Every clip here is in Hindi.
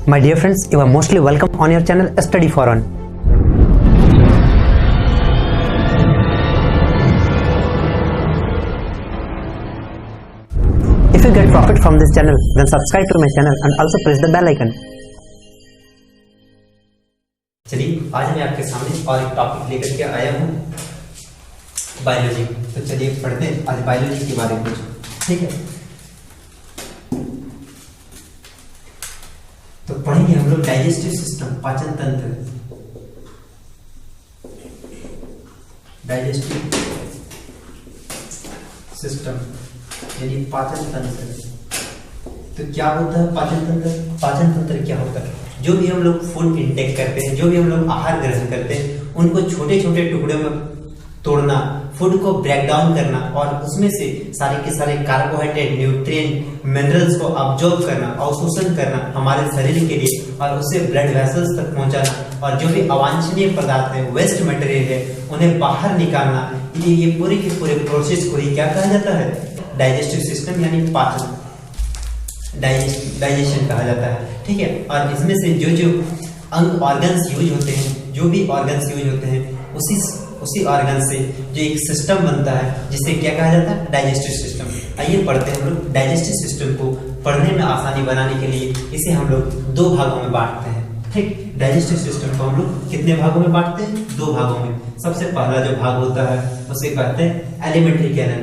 My dear friends, you are mostly welcome on your channel Study for One. If you get profit from this channel, then subscribe to my channel and also press the bell icon. चलिए आज मैं आपके सामने और एक टॉपिक लेकर के आया हूँ, बायोलॉजी। तो चलिए पढ़ते हैं आज बायोलॉजी के बारे में कुछ, ठीक है। तो पढ़ेंगे हम लोग डाइजेस्टिव सिस्टम, पाचन तंत्र, डाइजेस्टिव सिस्टम यानी पाचन तंत्र। तो क्या होता है पाचन तंत्र? पाचन तंत्र क्या होता है? जो भी हम लोग फूड इंटेक करते हैं, जो भी हम लोग आहार ग्रहण करते हैं, उनको छोटे छोटे टुकड़े में तोड़ना, फूड को ब्रेक डाउन करना और उसमें से सारे के सारे कार्बोहाइड्रेट, न्यूट्रिएंट, मिनरल्स को अब्जॉर्ब करना, अवशोषण करना हमारे शरीर के लिए और उसे ब्लड वेसल्स तक पहुंचाना, और जो भी अवांछनीय पदार्थ है, वेस्ट मटेरियल है, उन्हें बाहर निकालना। ये पूरे के पूरे प्रोसेस को ही क्या कहा जाता है? डाइजेस्टिव सिस्टम यानी पाचन, डाइजेशन कहा जाता है, ठीक है। और इसमें से जो जो अंग ऑर्गन्स यूज होते हैं, जो भी ऑर्गन्स यूज होते हैं, उसी ऑर्गन से जो एक सिस्टम बनता है जिसे क्या कहा जाता है? Digestive system. आइए पढ़ते हैं हम लोग डाइजेस्टिव सिस्टम को। पढ़ने में आसानी बनाने के लिए इसे हम लोग दो भागों में बांटते हैं, ठीक। डाइजेस्टिव सिस्टम को हम लोग कितने भागों में बांटते हैं? दो भागों में। सबसे पहला जो भाग होता है उसे कहते हैं एलिमेंट्री कैनल।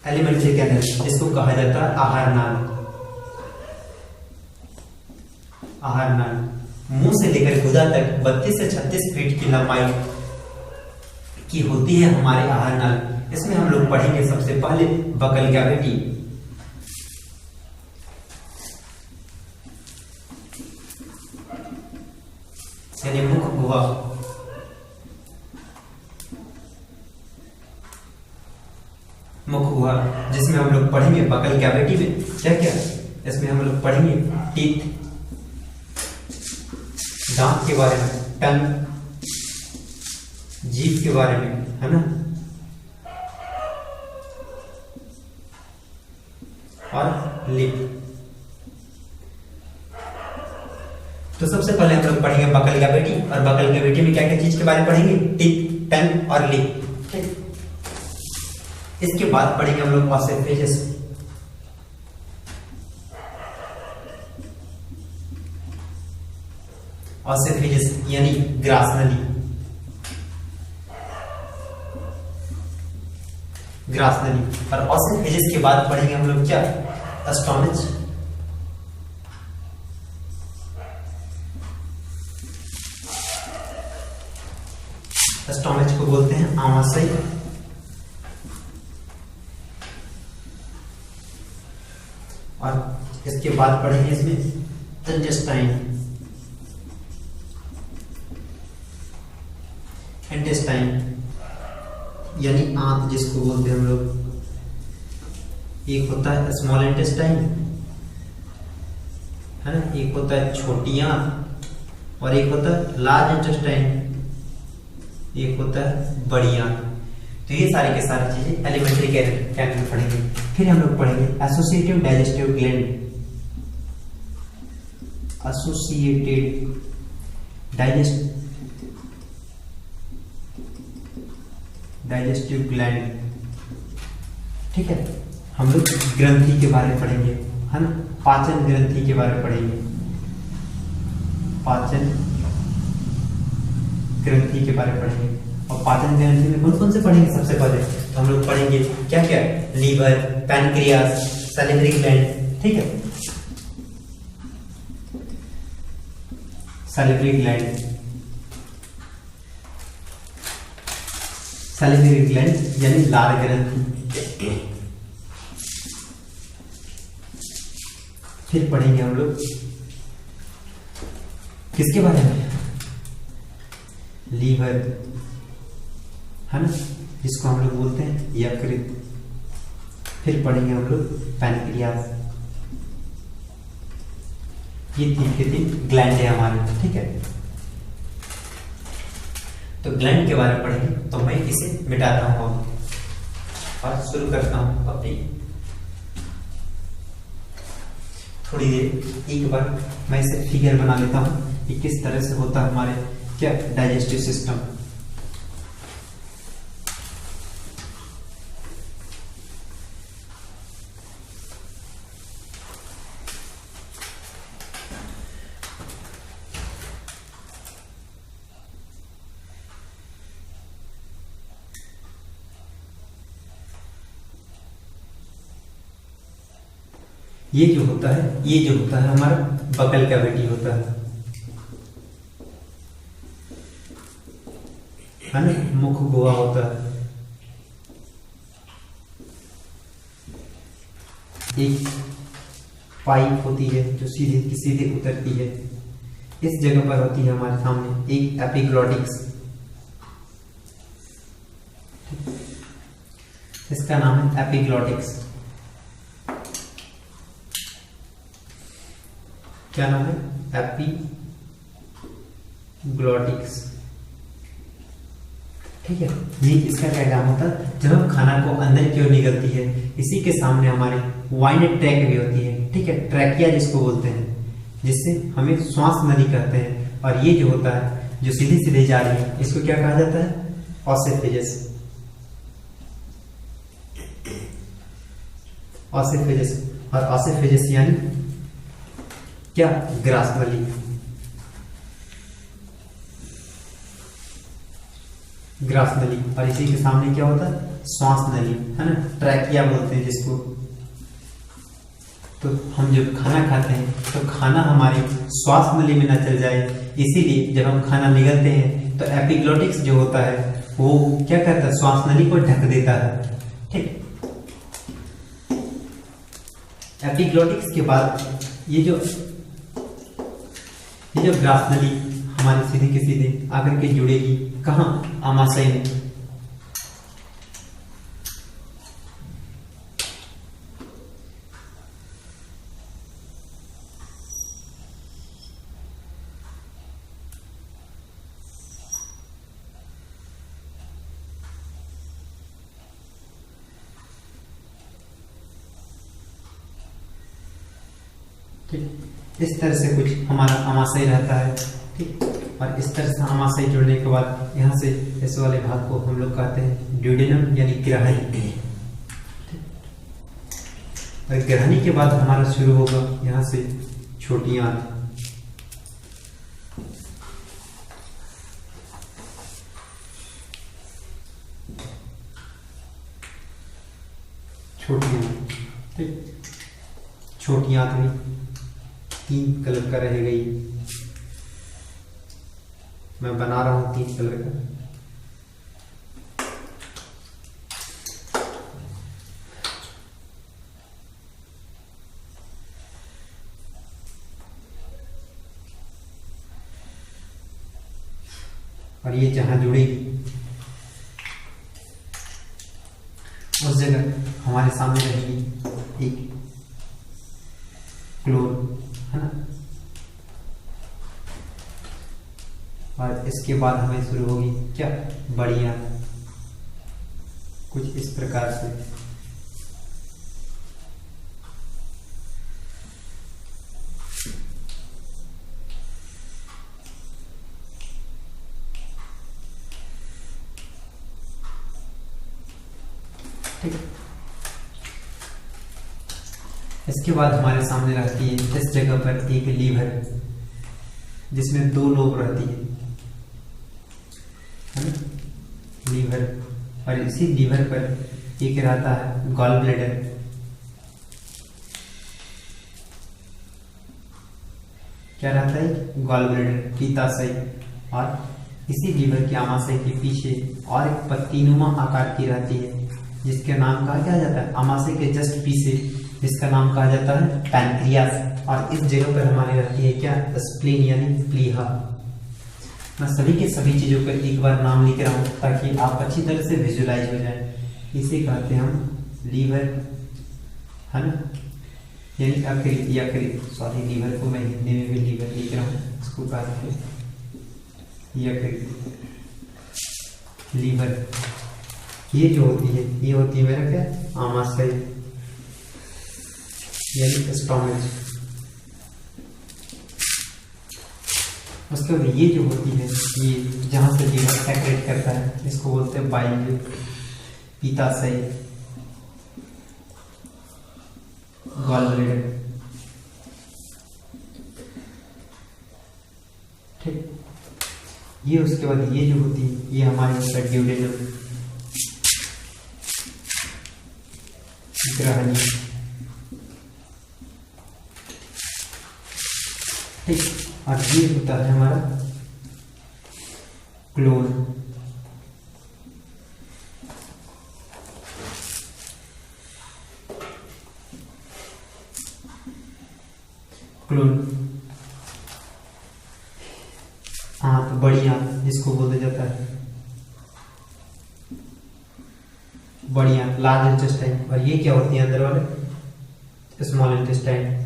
एलिमेंट्री कैनल जिसको कहा जाता है आहार नाल। आहार नाल मुंह से लेकर गुदा तक 32 से 36 फीट की लंबाई की होती है हमारे आहार नाल। इसमें हम लोग पढ़ेंगे सबसे पहले बकल कैविटी, यानी मुख गुहा। मुख गुहा जिसमें हम लोग पढ़ेंगे बकल कैविटी में क्या क्या, इसमें हम लोग पढ़ेंगे टीथ, दांत के बारे में, टंग, जीभ के बारे में, है ना, और लिप। तो सबसे पहले हम लोग पढ़ेंगे बकल कैविटी, और बकल कैविटी में क्या क्या चीज के बारे में पढ़ेंगे? टीथ, टंग और लिप, ठीक। इसके बाद पढ़ेंगे हम लोग ऑसिफेजस। ऑसिफेजस यानी ग्रास नली, ग्रास नली। और ऑसिफेजस के बाद पढ़ेंगे हम लोग क्या? स्टोमच। स्टोमच को बोलते हैं आमाशय। और इसके बाद पढ़ेंगे इसमें इंटेस्टाइन। इंटेस्टाइन यानी आंत जिसको बोलते हैं हम लोग। एक होता है स्मॉल इंटेस्टाइन, है ना, एक होता है छोटी आंत, और एक होता है लार्ज इंटेस्टाइन, एक होता है बड़ी आंत। तो ये सारे के सारी चीजें एलिमेंट्री कैनल में पढ़ेंगे। फिर हम लोग पढ़ेंगे associative digestive gland. Associated digestive gland, ठीक है। हम लोग ग्रंथि के बारे में पढ़ेंगे, है ना, पाचन ग्रंथि के बारे में पढ़ेंगे। पाचन ग्रंथि के बारे में पढ़ेंगे। और पाचन ग्रंथि में कौन कौन से पढ़ेंगे? सबसे पहले तो हम लोग पढ़ेंगे क्या क्या? लीवर, पैनक्रियास, सैलिवरी ग्लैंड, ठीक है। सैलिवरी ग्लैंड, सैलिवरी ग्लैंड यानी लार ग्रंथि। फिर पढ़ेंगे हम लोग किसके बारे में? लीवर, है ना, जिसको हम लोग बोलते हैं यकृत। फिर पढ़ेंगे हम लोग पैनक्रियास। ये 3 के 3 ग्लैंड है हमारे, ठीक है। तो ग्लैंड के बारे में पढ़ेंगे तो मैं इसे मिटाता हूँ। और शुरू करता हूँ अपनी थोड़ी देर। एक बार मैं इसे फिगर बना लेता हूँ कि किस तरह से होता है हमारे क्या डाइजेस्टिव सिस्टम। ये जो होता है हमारा बकल कैविटी होता है ना, मुख गुहा होता है। एक पाइप होती है जो सीधे उतरती है, इस जगह पर होती है हमारे सामने एक एपिग्लॉटिक्स, इसका नाम है एपिग्लॉटिक्स। क्या नाम है? एपिग्लॉटिक्स। ठीक है, ये इसका क्या काम होता है? जब हम खाना को अंदर की ओर निकलती है, इसी के सामने हमारे वाइन ट्रैक भी होती है। ठीक है, ट्रैकिया जिसको बोलते हैं, जिससे हमें श्वास नली कहते हैं। और ये जो होता है जो सीधे सीधे जा रही है, इसको क्या कहा जाता है? ऑसिफेजस। ऑसिफेजस, और ऑसिफेजस यानी क्या? ग्रास नली। ग्रास नली, और इसी के सामने क्या होता है? श्वास नली, है ना, ट्रैकिया बोलते हैं जिसको। तो हम जब खाना खाते हैं तो खाना हमारी श्वास नली में ना चल जाए, इसीलिए जब हम खाना निगलते हैं तो एपिग्लॉटिक्स जो होता है वो क्या करता है? श्वास नली को ढक देता है। ठीक, एपिग्लॉटिक्स के बाद ये जो ग्रास नली हमारे सीधे के सीधे आकर के जुड़ेगी कहाँ? आमाशय में। ठीक, इस तरह से कुछ हमारा आमाशय रहता है। ठीक, और इस तरह से आमाशय जुड़ने के बाद यहाँ से इस वाले भाग को हम लोग कहते हैं ड्यूडेनम यानी ग्रहणी। और ग्रहणी के बाद हमारा शुरू होगा यहाँ से छोटी आंत। छोटी आंत, ठीक, छोटी आंत में 3 कलर का रहेगा। ये मैं बना रहा हूं 3 कलर का। और ये जहां जुड़ेगी उस जगह हमारे सामने रहेगी एक क्लोर, है ना। और इसके बाद हमें शुरू होगी क्या? बड़ी आंत, कुछ इस प्रकार से। ठीक, इसके बाद हमारे सामने रहती है इस जगह पर एक लीवर, जिसमें 2 लोब रहती है ना, लीवर। और इसी लीवर पर एक रहता है गॉल ब्लैडर। क्या रहता है? गॉल ब्लैडर, पित्ताशय। और इसी लीवर के आमाशय के पीछे और एक पत्तीनुमा आकार की रहती है, जिसके नाम कहा क्या जाता है? आमाशय के जस्ट पीछे, जिसका नाम कहा जाता है पैनक्रियास। और इस जगह पर हमारी रहती है क्या? स्प्लीन यानी प्लीहा। मैं सभी के सभी चीजों पर एक बार नाम लिख रहा हूं ताकि आप अच्छी तरह से विजुलाइज हो जाए। इसे कहते हैं हम लीवर, है ना, यानी यकृत। सॉरी, लीवर को मैं हिंदी में भी लीवर लिख रहा हूँ, इसको कहते हैं यकृत, लीवर। ये जो होती है ये होती है मेरा क्या, आमाशय यानी स्टोमच। उसके बाद ये जो होती है ये जहाँ से लीवर सेक्रेट करता है इसको बोलते हैं बाइल, पित्ताशय, गॉल ब्लैडर। ठीक, ये उसके बाद ये जो होती है ये हमारे होता है ड्यूडेनम, ग्रहणी। ठीक, और ये होता है हमारा क्लोन। क्लोन आंत, बड़ी आंत जिसको बोला जाता है बड़ी आंत, लार्ज इंटेस्टाइन। और ये क्या होती है अंदर वाले, स्मॉल इंटेस्टाइन,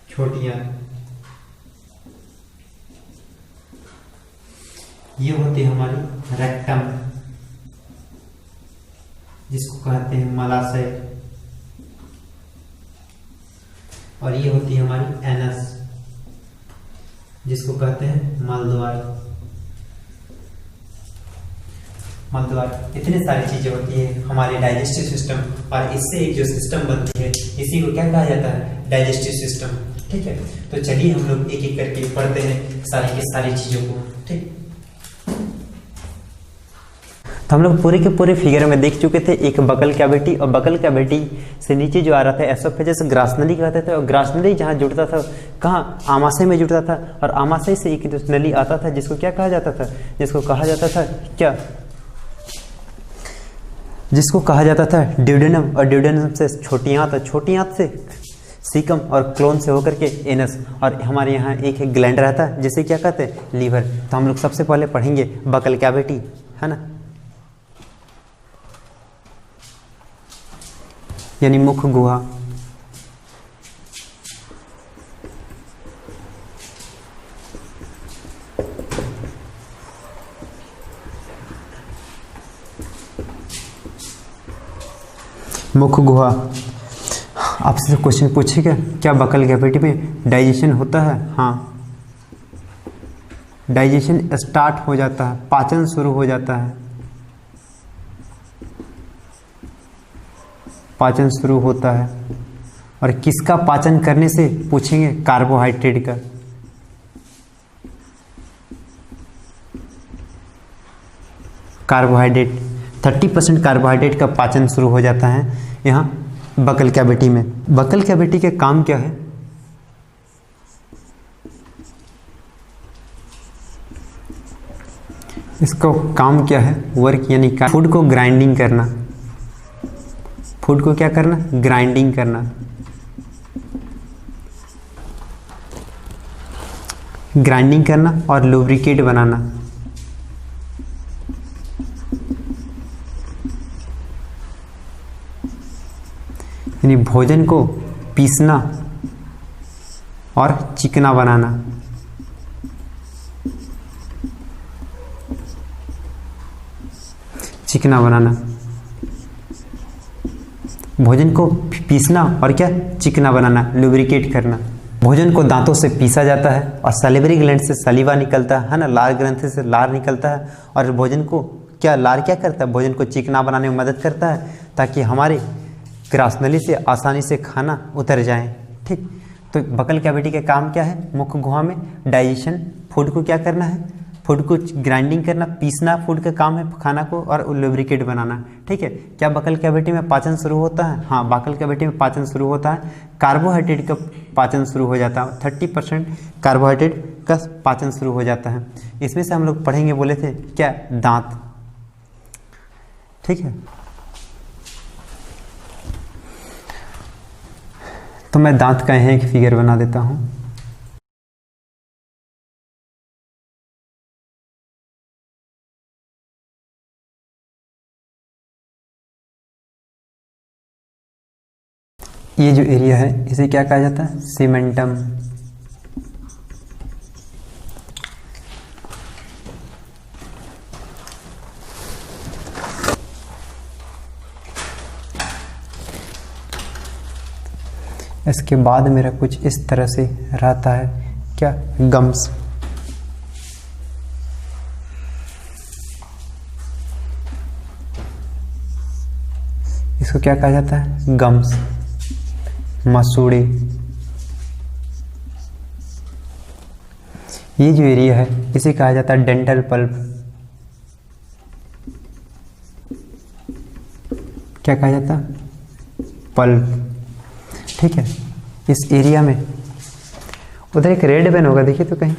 छोटी आंत। ये होती है हमारी रेक्टम जिसको कहते हैं मलाशय। और ये होती है हमारी एनस जिसको कहते हैं मलद्वार। मलद्वार, इतने सारी चीजें होती है हमारे डाइजेस्टिव सिस्टम, और इससे एक जो सिस्टम बनती है इसी को क्या कहा जाता है, डाइजेस्टिव सिस्टम। ठीक है, तो चलिए हम लोग एक एक करके पढ़ते हैं सारी की सारी चीजों को। ठीक, तो हम लोग पूरे के पूरे फिगर में देख चुके थे एक बकल कैविटी, और बकल कैविटी से नीचे जो आ रहा था एसोफेजस, ग्रासनली कहते थे। और ग्रासनली जहाँ जुड़ता था कहाँ, आमाशय में जुड़ता था। और आमाशय से एक नली आता था जिसको क्या कहा जाता था, जिसको कहा जाता था क्या, जिसको कहा जाता था ड्यूडेनम। और ड्यूडेनम से छोटी आंत, छोटी आंत से सीकम, और क्लोन से होकर के एनस। और हमारे यहाँ एक ग्लैंड रहता है जिसे क्या कहते हैं, लीवर। तो हम लोग सबसे पहले पढ़ेंगे बकल कैविटी, है ना, यानी मुख गुहा। मुख गुहा, आपसे क्वेश्चन पूछेगा क्या बकल कैविटी में डाइजेशन होता है। हाँ, डाइजेशन स्टार्ट हो जाता है, पाचन शुरू हो जाता है, पाचन शुरू होता है। और किसका पाचन करने से पूछेंगे, कार्बोहाइड्रेट का। कार्बोहाइड्रेट 30% कार्बोहाइड्रेट का पाचन शुरू हो जाता है यहाँ बकल कैविटी में। बकल कैविटी के काम क्या है, इसका काम क्या है, वर्क यानी फूड को ग्राइंडिंग करना। फूड को क्या करना, ग्राइंडिंग करना। ग्राइंडिंग करना और लुब्रिकेट बनाना। यानी भोजन को पीसना और चिकना बनाना। चिकना बनाना, भोजन को पीसना और क्या, चिकना बनाना, लुब्रिकेट करना। भोजन को दांतों से पीसा जाता है और सैलिवरी ग्लैंड से सलीवा निकलता है ना, लार ग्रंथि से लार निकलता है। और भोजन को क्या, लार क्या करता है, भोजन को चिकना बनाने में मदद करता है ताकि हमारे ग्रासनली से आसानी से खाना उतर जाए। ठीक, तो बकल कैविटी का काम क्या है, मुख गुहा में डाइजेशन, फूड को क्या करना है, फूड को ग्राइंडिंग करना, पीसना फूड का काम है, खाना को, और लुब्रिकेट बनाना। ठीक है, क्या बकल कैविटी में पाचन शुरू होता है। हाँ, बकल कैविटी में पाचन शुरू होता है, कार्बोहाइड्रेट का पाचन शुरू हो जाता है। 30% कार्बोहाइड्रेट का पाचन शुरू हो जाता है। इसमें से हम लोग पढ़ेंगे, बोले थे क्या, दांत। ठीक है, तो मैं दांत का यहाँ एक फिगर बना देता हूँ। ये जो एरिया है इसे क्या कहा जाता है, सीमेंटम। इसके बाद मेरा कुछ इस तरह से रहता है, क्या, गम्स। इसको क्या कहा जाता है, गम्स। मसूड़े, ये जो एरिया है इसे कहा जाता है डेंटल पल्प। क्या कहा जाता है, पल्प। ठीक है, इस एरिया में उधर एक रेड पेन होगा, देखिए तो कहीं,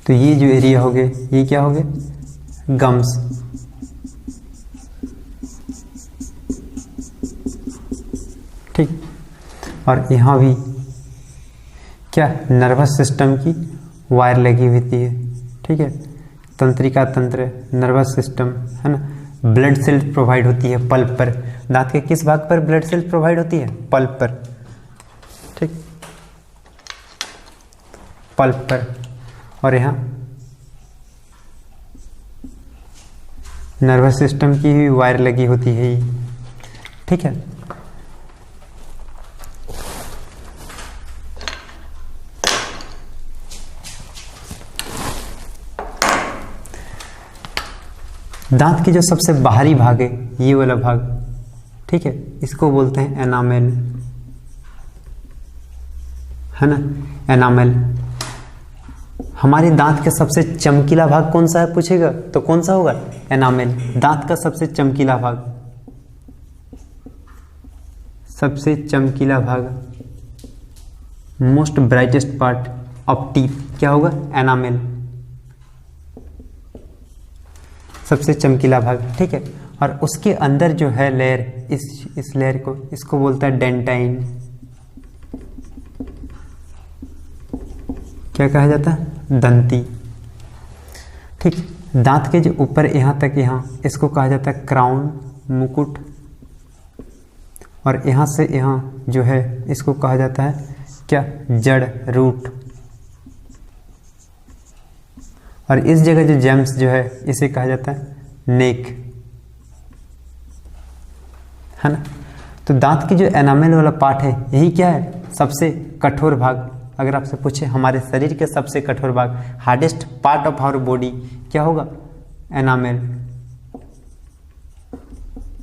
तो ये जो एरिया हो गए ये क्या हो गए, गम्स। ठीक, और यहाँ भी क्या, नर्वस सिस्टम की वायर लगी होती है। ठीक है, तंत्रिका तंत्र, नर्वस सिस्टम, है ना। ब्लड सेल्स प्रोवाइड होती है पल्प पर। दांत के किस भाग पर ब्लड सेल्स प्रोवाइड होती है, पल्प पर। ठीक, पल्प पर। और यहाँ नर्वस सिस्टम की भी वायर लगी होती है। ठीक है, दांत की जो सबसे बाहरी भाग है ये वाला भाग, ठीक है, इसको बोलते हैं एनामेल, है ना, एनामेल। हमारे दांत का सबसे चमकीला भाग कौन सा है पूछेगा तो कौन सा होगा, एनामेल। दांत का सबसे चमकीला भाग, सबसे चमकीला भाग, most brightest part of teeth क्या होगा, एनामेल, सबसे चमकीला भाग। ठीक है, और उसके अंदर जो है लेयर, इस लेयर को, इसको बोलता है डेंटाइन। क्या कहा जाता है, दंती। ठीक, दांत के जो ऊपर यहाँ तक, यहाँ इसको कहा जाता है क्राउन, मुकुट। और यहाँ से यहाँ जो है इसको कहा जाता है क्या, जड़, रूट। और इस जगह जो जेम्स जो है इसे कहा जाता है नेक, है ना। तो दांत की जो एनामेल वाला पार्ट है यही क्या है, सबसे कठोर भाग। अगर आपसे पूछे हमारे शरीर के सबसे कठोर भाग, hardest part of our body क्या होगा, enamel,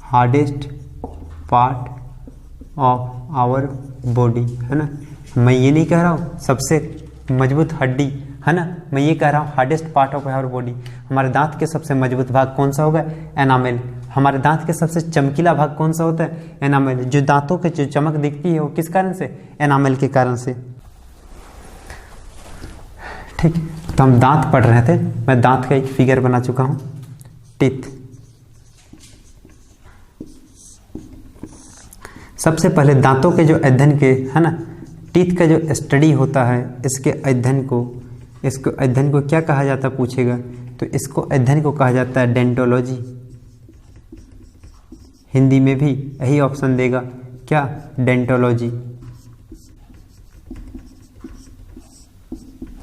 hardest part of our body, है ना। मैं ये नहीं कह रहा हूँ सबसे मजबूत हड्डी, है ना, मैं ये कह रहा हूँ hardest part of our body. हमारे दांत के सबसे मजबूत भाग कौन सा होगा, एनामेल। हमारे दांत के सबसे चमकीला भाग कौन सा होता है, एनामेल। जो दांतों के जो चमक दिखती है वो किस कारण से, एनामेल के कारण से। ठीक, तो हम दांत पढ़ रहे थे, मैं दांत का एक फिगर बना चुका हूँ, टीथ। सबसे पहले दांतों के जो अध्ययन के, है ना, टीथ का जो स्टडी होता है, इसके अध्ययन को, इसको अध्ययन को क्या कहा जाता है पूछेगा तो इसको अध्ययन को कहा जाता है डेंटोलॉजी। हिंदी में भी यही ऑप्शन देगा, क्या, डेंटोलॉजी,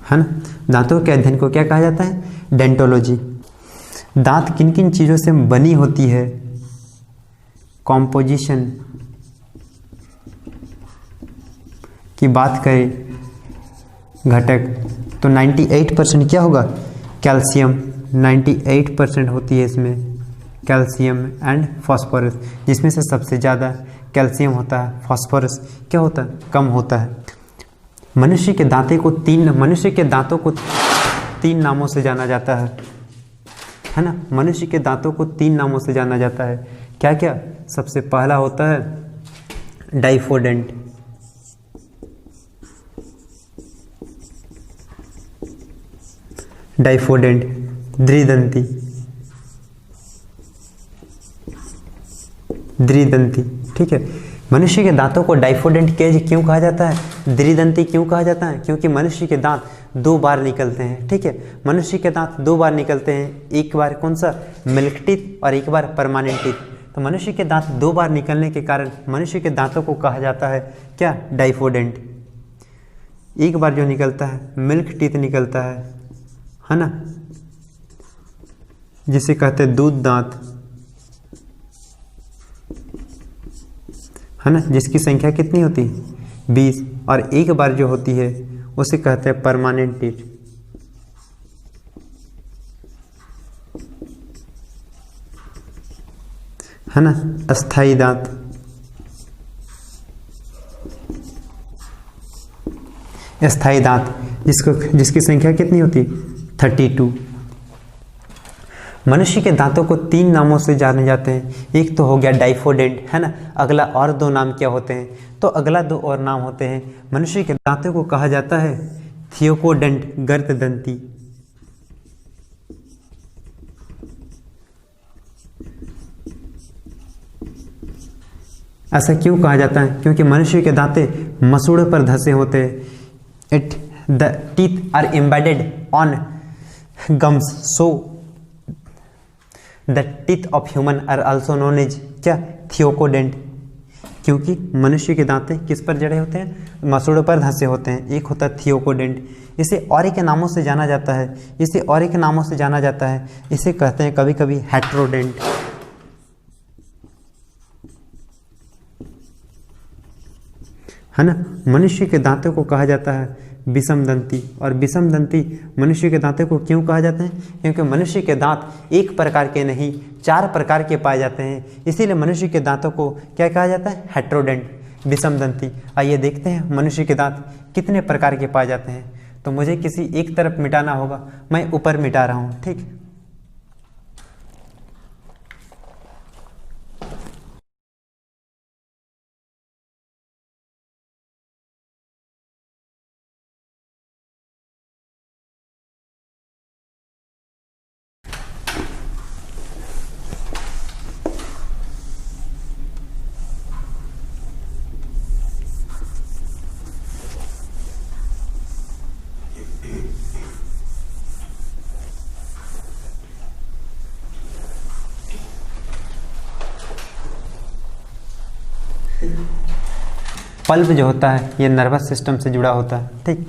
है ना। दांतों के अध्ययन को क्या कहा जाता है, डेंटोलॉजी। दांत किन किन चीज़ों से बनी होती है, कॉम्पोजिशन की बात करें, घटक, तो 98% क्या होगा, कैल्शियम। 98% होती है इसमें कैल्शियम एंड फास्फोरस, जिसमें से सबसे ज़्यादा कैल्शियम होता है, फास्फोरस क्या होता है, कम होता है। मनुष्य के दांतों को तीन नामों से जाना जाता है ना। मनुष्य के दांतों को 3 नामों से जाना जाता है, क्या क्या। सबसे पहला होता है डाइफोडेंट, डाइफोडेंट, द्विदंती, द्विदंती। ठीक है, मनुष्य के दांतों को डाइफोडेंट क्यों कहा जाता है, द्विदंती क्यों कहा जाता है, क्योंकि मनुष्य के दांत 2 बार निकलते हैं। ठीक है, मनुष्य के दांत 2 बार निकलते हैं, एक बार कौन सा, मिल्क टीथ, और एक बार परमानेंट टीथ। तो मनुष्य के दांत 2 बार निकलने के कारण मनुष्य के दांतों को कहा जाता है क्या, डाइफोडेंट। एक बार जो निकलता है मिल्क टीथ निकलता है ना, जिसे कहते हैं दूध दांत, है ना, जिसकी संख्या कितनी होती है 20, और एक बार जो होती है उसे कहते हैं परमानेंट टीथ, है ना, अस्थाई दांत। अस्थाई दांत जिसकी संख्या कितनी होती है 32। मनुष्य के दांतों को 3 नामों से जाने जाते हैं। एक तो हो गया डाइफोडेंट, है ना, अगला और 2 नाम क्या होते हैं, तो अगला 2 और नाम होते हैं। मनुष्य के दांतों को कहा जाता है थियोकोडेंट, गर्तदंती। ऐसा क्यों कहा जाता है, क्योंकि मनुष्य के दांते मसूड़े पर धंसे होते हैं। The teeth are embedded on gums, so the teeth of human are also known as क्या, थियोकोडेंट। क्योंकि मनुष्य के दांते किस पर जड़े होते हैं, मसूड़ों पर धंसे होते हैं। एक होता है थियोकोडेंट। इसे और के नामों से जाना जाता है, इसे और के नामों से जाना जाता है। इसे कहते हैं कभी कभी हेट्रोडेंट। है ना, मनुष्य के दांतों को कहा जाता है विषमदंती। और विषमदंती मनुष्य के दांतों को क्यों कहा जाते हैं, क्योंकि मनुष्य के दांत एक प्रकार के नहीं 4 प्रकार के पाए जाते हैं। इसीलिए मनुष्य के दांतों को क्या कहा जाता है, हेट्रोडेंट, विषमदंती। आइए देखते हैं मनुष्य के दांत कितने प्रकार के पाए जाते हैं। तो मुझे किसी एक तरफ मिटाना होगा, मैं ऊपर मिटा रहा हूँ, ठीक। पल्प जो होता है ये नर्वस सिस्टम से जुड़ा होता है, ठीक।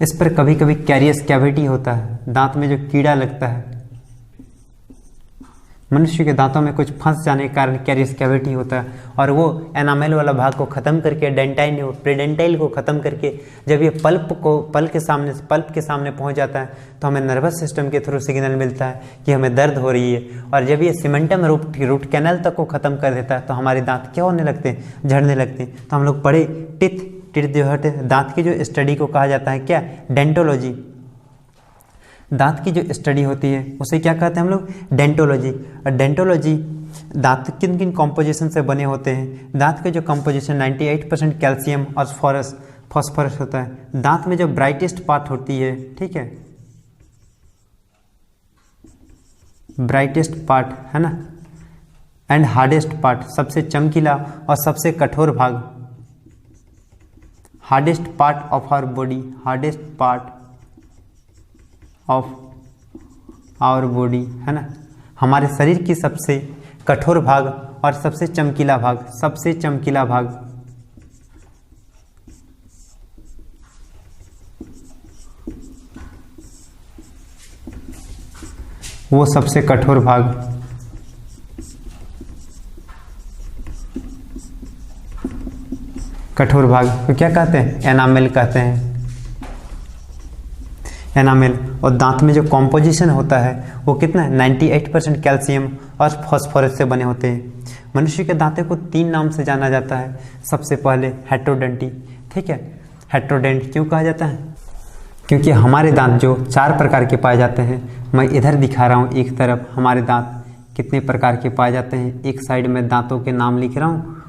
इस पर कभी कभी कैरियस कैविटी होता है, दांत में जो कीड़ा लगता है। मनुष्य के दांतों में कुछ फंस जाने के कारण कैरियस कैविटी होता है, और वो एनामेल वाला भाग को ख़त्म करके डेंटाइन प्रेडेंटाइल को ख़त्म करके जब ये पल्प के सामने पहुंच जाता है तो हमें नर्वस सिस्टम के थ्रू सिग्नल मिलता है कि हमें दर्द हो रही है। और जब ये सीमेंटम रूट कैनल तक को ख़त्म कर देता है तो हमारे दांत क्या होने लगते हैं, झड़ने लगते हैं। तो हम लोग पढ़े टिथ जो है दांत की जो स्टडी को कहा जाता है क्या, डेंटोलॉजी। दांत की जो स्टडी होती है उसे क्या कहते हैं हम लोग, डेंटोलॉजी। और डेंटोलॉजी दांत किन किन कॉम्पोजिशन से बने होते हैं। दांत के जो कॉम्पोजिशन 98% कैल्शियम और फॉस्फोरस होता है। दांत में जो ब्राइटेस्ट पार्ट होती है, ठीक है, ब्राइटेस्ट पार्ट, है ना, एंड हार्डेस्ट पार्ट, सबसे चमकीला और सबसे कठोर भाग, hardest part of our body, hardest part of our body, है ना, हमारे शरीर की सबसे कठोर भाग और सबसे चमकीला भाग, सबसे चमकीला भाग, वो सबसे कठोर भाग, कठोर भाग को क्या कहते हैं, एनामेल कहते हैं, एनामेल। और दांत में जो कॉम्पोजिशन होता है वो कितना है, 98% कैल्शियम और फॉस्फोरस से बने होते हैं। मनुष्य के दांतों को 3 नाम से जाना जाता है। सबसे पहले हेट्रोडेंटी, ठीक है। हेट्रोडेंट क्यों कहा जाता है, क्योंकि हमारे दांत जो 4 प्रकार के पाए जाते हैं, मैं इधर दिखा रहा हूँ एक तरफ हमारे दांत कितने प्रकार के पाए जाते हैं, एक साइड में दांतों के नाम लिख रहा हूँ।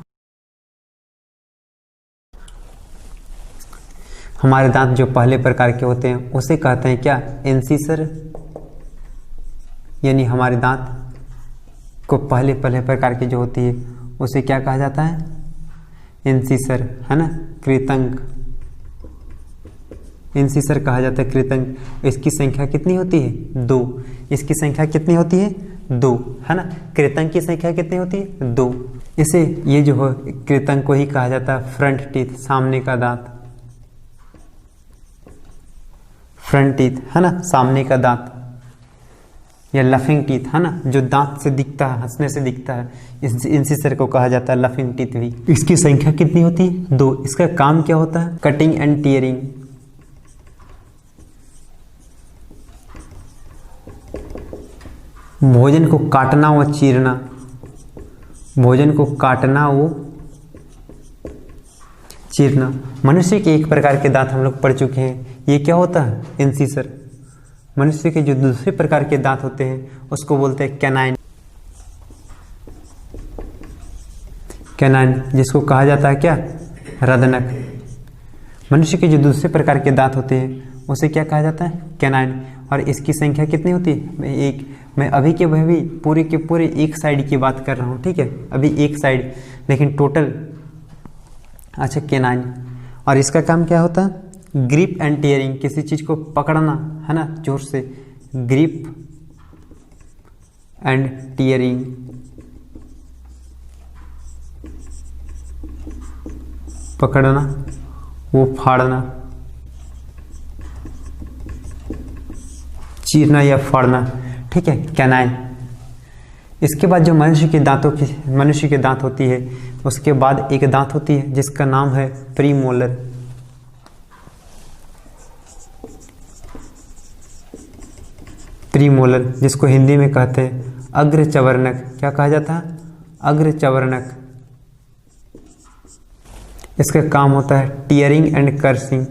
हमारे दांत जो पहले प्रकार के होते हैं उसे कहते हैं क्या, इंसिसर, यानी हमारे दांत को पहले प्रकार की जो होती है उसे क्या कहा जाता है, इंसिसर, है ना, कृतंक, इंसिसर कहा जाता है, कृतंक। इसकी संख्या कितनी होती है, 2। इसकी संख्या कितनी होती है, 2, है ना। कृतंक की संख्या कितनी होती है, 2। इसे ये जो है कृतंक को ही कहा जाता है फ्रंट टीथ, सामने का दांत, फ्रंट टीथ, है ना, सामने का दांत। या लफिंग टीथ है ना, जो दांत से दिखता है, हंसने से दिखता है, इस इंसिसर को कहा जाता है लफिंग टीथ भी। इसकी संख्या कितनी होती है? 2। इसका काम क्या होता है? Cutting and tearing. भोजन को काटना व चीरना, भोजन को काटना व चीरना। मनुष्य के एक प्रकार के दांत हम लोग पढ़ चुके हैं, ये क्या होता है? इंसिसर। मनुष्य के जो दूसरे प्रकार के दांत होते हैं उसको बोलते हैं कैनाइन। कैनाइन, जिसको कहा जाता है क्या? रदनक। मनुष्य के जो दूसरे प्रकार के दांत होते हैं उसे क्या कहा जाता है? कैनाइन। और इसकी संख्या कितनी होती है? मैं अभी के भी पूरे के पूरे एक साइड की बात कर रहा हूँ, ठीक है, अभी एक साइड, लेकिन टोटल। अच्छा, कैनाइन। और इसका काम क्या होता है? ग्रिप एंड टीयरिंग, किसी चीज को पकड़ना है ना, जोर से, ग्रिप एंड टीयरिंग। पकड़ना वो फाड़ना, चीरना या फाड़ना, ठीक है, कैनाइन। इसके बाद जो मनुष्य के दांत होती है, उसके बाद एक दांत होती है जिसका नाम है प्रीमोलर। प्रीमोलर, जिसको हिंदी में कहते हैं अग्रचवर्णक। क्या कहा जाता है? अग्रचवर्णक। इसका काम होता है tearing and cursing.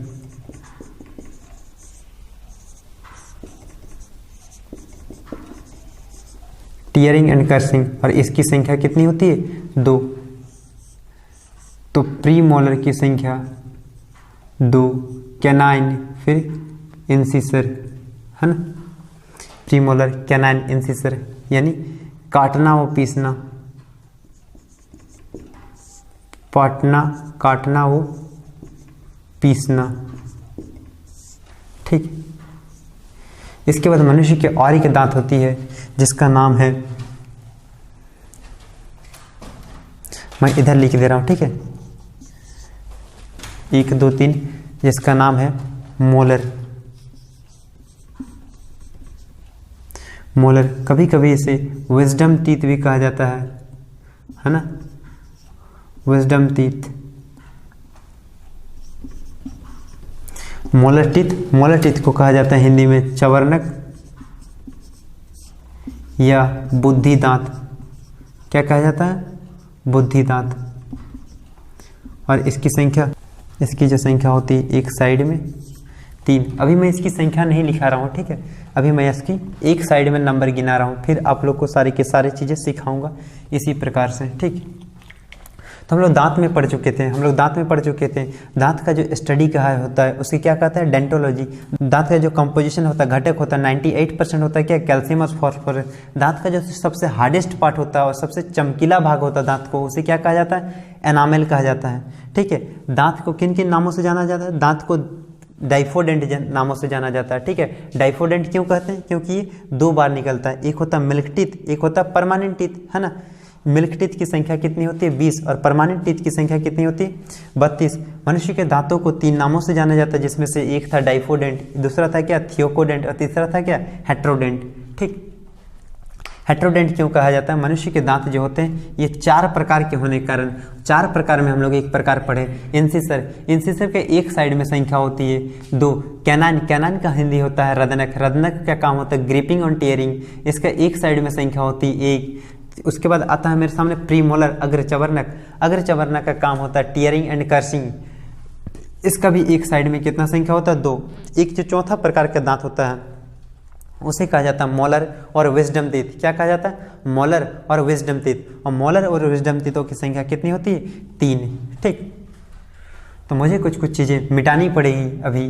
Tearing and cursing. और इसकी संख्या कितनी होती है? 2। तो प्रीमोलर की संख्या 2, कैनाइन, फिर इंसिसर, है ना। प्रीमोलर, कैनाइन, इंसिसर, यानी काटना व पीसना, काटना व पीसना, ठीक। इसके बाद मनुष्य के और एक दांत होती है जिसका नाम है, मैं इधर लिख दे रहा हूं, ठीक है, 1 2 3, जिसका नाम है मोलर। मोलर, कभी कभी इसे विजडम टीथ भी कहा जाता है ना, विजडम टीथ। मोलर टीथ को कहा जाता है हिंदी में चवर्णक या बुद्धि दांत। क्या कहा जाता है? बुद्धि दांत। और इसकी जो संख्या होती है एक साइड में 3। अभी मैं इसकी संख्या नहीं लिखा रहा हूँ, ठीक है, अभी मैं इसकी एक साइड में नंबर गिना रहा हूँ, फिर आप लोग को सारी की सारी चीज़ें सिखाऊंगा इसी प्रकार से, ठीक। तो हम लोग दांत में पढ़ चुके थे, दांत का जो स्टडी कहा होता है उसे क्या कहता है? डेंटोलॉजी। दांत का जो कंपोजिशन होता है, घटक होता है, 98% होता है क्या? कैल्शियम और फॉस्फोरस। दांत का जो सबसे हार्डेस्ट पार्ट होता है और सबसे चमकीला भाग होता है दांत को, उसे क्या कहा जाता है? एनामेल कहा जाता है, ठीक है। दांत को किन किन नामों से जाना जाता है? दांत को डाइफोडेंट नामों से जाना जाता है, ठीक है। डाइफोडेंट क्यों कहते हैं? क्योंकि ये 2 बार निकलता है, एक होता है मिल्क टीथ, एक होता है परमानेंट टीथ, है ना। मिल्क टीथ की संख्या कितनी होती है? 20। और परमानेंट टीथ की संख्या कितनी होती है? 32। मनुष्य के दांतों को 3 नामों से जाना जाता है, जिसमें से एक था डाइफोडेंट, दूसरा था क्या? थियोकोडेंट, और तीसरा था क्या? हेट्रोडेंट, ठीक। हेट्रोडेंट क्यों कहा जाता है? मनुष्य के दांत जो होते हैं ये 4 प्रकार के होने के कारण, 4 प्रकार में हम लोग एक प्रकार पढ़े, इंसिसर के एक साइड में संख्या होती है 2। कैनाइन का हिंदी होता है रदनक का काम होता है ग्रिपिंग और टीयरिंग, इसका एक साइड में संख्या होती है 1। उसके बाद आता है मेरे सामने प्रीमोलर, अग्रचवर्णक का काम होता है टीयरिंग एंड कर्सिंग, इसका भी एक साइड में कितना संख्या होता है? 2। एक जो चौथा प्रकार का दांत होता है उसे कहा जाता है मोलर और विजडम टीथ। क्या कहा जाता है? मोलर और विजडम टीथ। और मोलर और विजडम टीथों की संख्या कितनी होती है? 3, ठीक। तो मुझे कुछ चीजें मिटानी पड़ेगी अभी।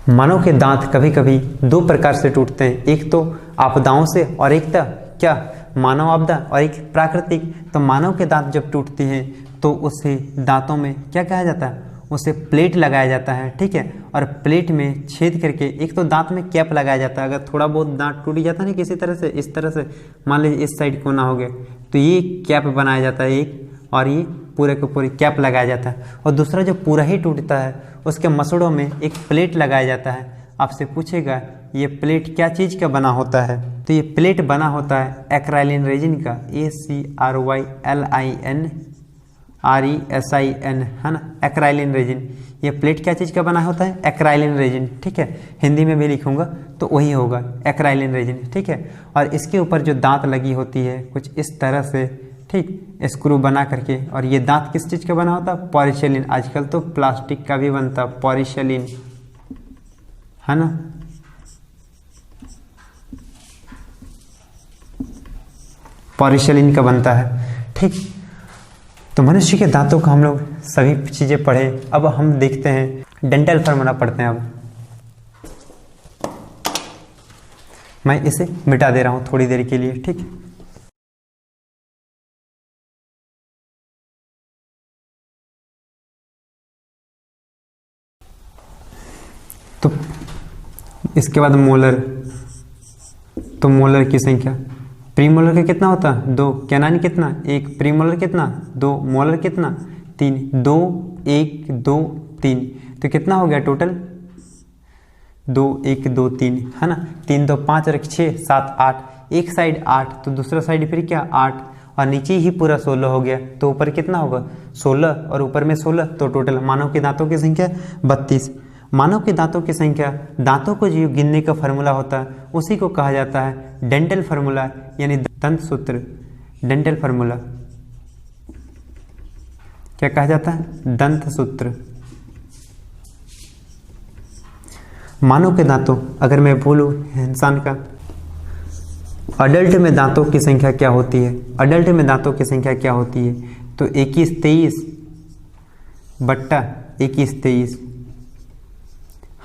मानव के दांत कभी कभी 2 प्रकार से टूटते हैं, एक तो आपदाओं से और एक था क्या? मानव आपदा और एक प्राकृतिक। तो मानव के दांत जब टूटते हैं तो उसे दांतों में क्या कहा जाता है? उसे प्लेट लगाया जाता है, ठीक है। और प्लेट में छेद करके एक तो दांत में कैप लगाया जाता है। अगर थोड़ा बहुत दांत टूट जाता है ना किसी तरह से, इस तरह से मान लीजिए इस साइड कोना हो गया, तो ये कैप बनाया जाता है एक, और ये पूरे को पूरी कैप लगाया जाता है। और दूसरा जो पूरा ही टूटता है उसके मसड़ों में एक प्लेट लगाया जाता है। आपसे पूछेगा ये प्लेट क्या चीज़ का बना होता है, तो ये प्लेट बना होता है एक्राइलिन रेजिन का, ACRYLINRESIN, है ना, एक्राइलिन रेजिन। ये प्लेट क्या चीज़ का बना होता है, एक्राइलिन रेजिन, ठीक है। हिंदी में भी लिखूंगा तो वही होगा, एक्राइलिन रेजिन, ठीक है। और इसके ऊपर जो दांत लगी होती है कुछ इस तरह से, ठीक, स्क्रू बना करके। और ये दांत किस चीज़ का बना होता है, पॉलीशिलिन। आजकल तो प्लास्टिक का भी बनता, पॉलीशिलिन, है ना। पॉलीशिलिन का बनता है, ठीक। तो मनुष्य के दांतों का हम लोग सभी चीज़ें पढ़े। अब हम देखते हैं डेंटल फार्मूला पढ़ते हैं। अब मैं इसे मिटा दे रहा हूँ थोड़ी देर के लिए, ठीक। तो इसके बाद मोलर, तो मोलर की संख्या, प्रीमोलर का कितना होता है, 2, कैनाइन कितना, 1, प्रीमोलर कितना, 2, मोलर कितना, 3, 2, 1, 2, 3, तो कितना हो गया टोटल, 2, 1, 2, 3, है ना। 3 2 5 और 6 7 8, एक साइड 8 तो दूसरा साइड फिर क्या 8, और नीचे ही पूरा 16 हो गया। तो ऊपर कितना होगा 16 और ऊपर में 16, तो टोटल मानव के दांतों की संख्या 32। मानव के दांतों की संख्या, दांतों को जो गिनने का फार्मूला होता है उसी को कहा जाता है डेंटल फार्मूला, यानी दंत सूत्र। डेंटल फार्मूला क्या कहा जाता है, दंत सूत्र। मानव के दांतों, अगर मैं बोलूं इंसान का, अडल्ट में दांतों की संख्या क्या होती है, अडल्ट में दांतों की संख्या क्या होती है, तो 21 23 बट्टा 21 23,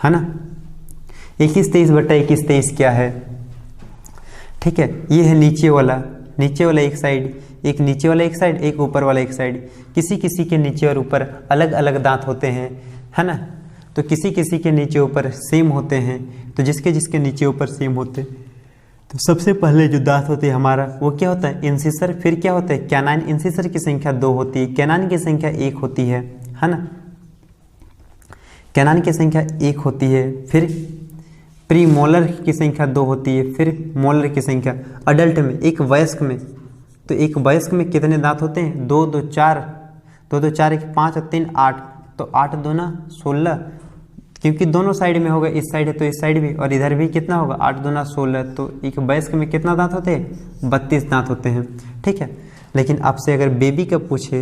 है ना। 21 23 बट्टा 21 23 क्या है, ठीक है। ये है नीचे वाला एक साइड, एक नीचे वाला एक साइड, एक ऊपर वाला एक साइड। किसी किसी के नीचे और ऊपर अलग अलग दांत होते हैं, है ना। तो किसी किसी के नीचे ऊपर सेम होते हैं। तो जिसके जिसके नीचे ऊपर सेम होते, तो सबसे पहले जो दांत होते हैं हमारा वो क्या होता है, इंसिसर। फिर क्या होता है, कैनाइन। इंसिसर की संख्या 2 होती है, कैनाइन की संख्या 1 होती है ना। कैनाइन की संख्या 1 होती है। फिर प्री मोलर की संख्या 2 होती है। फिर मोलर की संख्या अडल्ट में, एक वयस्क में, तो एक वयस्क में कितने दांत होते हैं, 2 2 4, 2 2 4 1 5 और 3 8, तो 8 2 16, क्योंकि दोनों साइड में होगा, इस साइड है तो इस साइड भी, और इधर भी कितना होगा 8 2 16, तो एक वयस्क में कितना दांत होते हैं, 32 दांत होते हैं, ठीक है। लेकिन आपसे अगर बेबी का पूछे,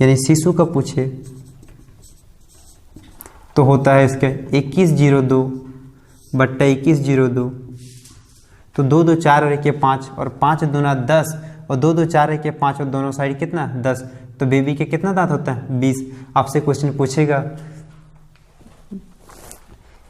यानी शिशु का पूछे, तो होता है इसके 2102 बट्टा 2102, तो 2 2 4 और 1 5, और 5 2 10, और 2 2 4 1 5, और दोनों साइड कितना 10, तो बेबी के कितना दांत होता है 20। आपसे क्वेश्चन पूछेगा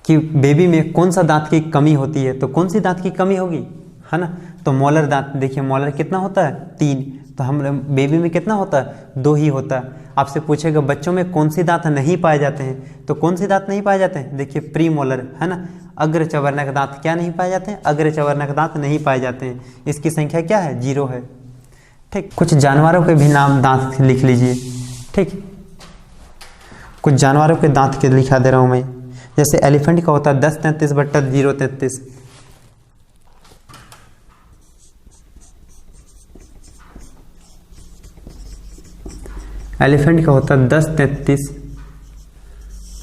कि बेबी में कौन सा दांत की कमी होती है, तो कौन सी दांत की कमी होगी, है ना। तो मोलर दांत, देखिए मोलर कितना होता है 3, तो हम बेबी में कितना होता है 2 ही होता है। आपसे पूछेगा बच्चों में कौन सी दांत नहीं पाए जाते हैं, तो कौन से दांत नहीं पाए जाते हैं, देखिए प्री मोलर, है ना। अग्र चवर्णक दांत क्या नहीं पाए जाते हैं, अग्र चवर्णक दांत नहीं पाए जाते हैं। इसकी संख्या क्या है 0 है, ठीक। कुछ जानवरों के भी नाम दांत लिख लीजिए, ठीक। कुछ जानवरों के दांत के लिखा दे रहा हूं मैं। जैसे एलिफेंट का होता है 10 33 बट्टा 0 33, एलिफेंट का होता है 10 33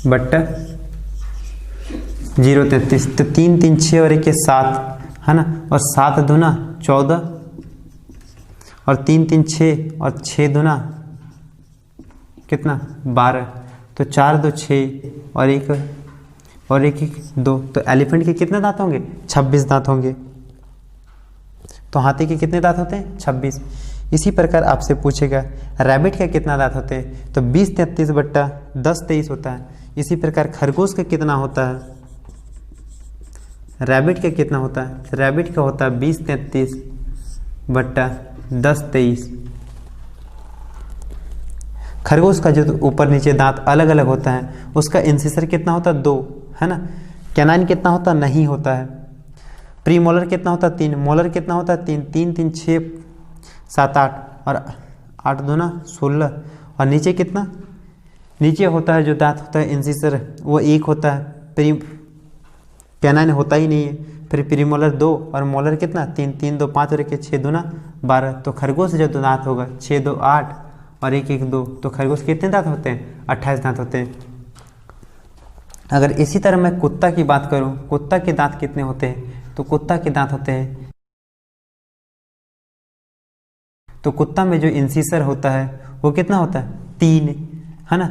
बट्टा 0 33, तो 3 3 6 और 1 7, है ना, और 7 दूना 14, और 3 3 6 और 6 दूना कितना 12, तो 4 2 6 और 1 2, तो एलिफेंट के कितने दांत होंगे 26 दांत होंगे। तो हाथी के कितने दांत होते हैं 26। इसी प्रकार आपसे पूछेगा रैबिट का कितना दांत होते हैं, तो 20 33 बट्टा 10 23 होता है। इसी प्रकार खरगोश का कितना होता है, रैबिट का कितना होता है, रैबिट का होता है 20 33 बट्टा 10 23। खरगोश का जो ऊपर नीचे दांत अलग अलग होता है उसका इंसिसर कितना होता है 2, है ना। कैनाइन कितना होता है, नहीं होता है। प्री मोलर कितना होता है 3, मोलर कितना होता है 3, 3 3 6 7 8, और 8 2 16, और नीचे कितना नीचे होता है जो दांत होता है इंसिसर, वो एक होता है, कैनाइन होता ही नहीं है। फिर प्रीमोलर 2 और मोलर कितना 3, 3 2 5 और 1 6 दूना 12। तो खरगोश जो दांत होगा 6 2 8 और 1 1 2, तो खरगोश कितने दांत होते हैं 28 दांत होते हैं। अगर इसी तरह मैं कुत्ता की बात करूं, कुत्ता के दांत कितने होते हैं, तो कुत्ता के दांत होते हैं, तो कुत्ता में जो इंसिसर होता है वो कितना होता है 3, है ना।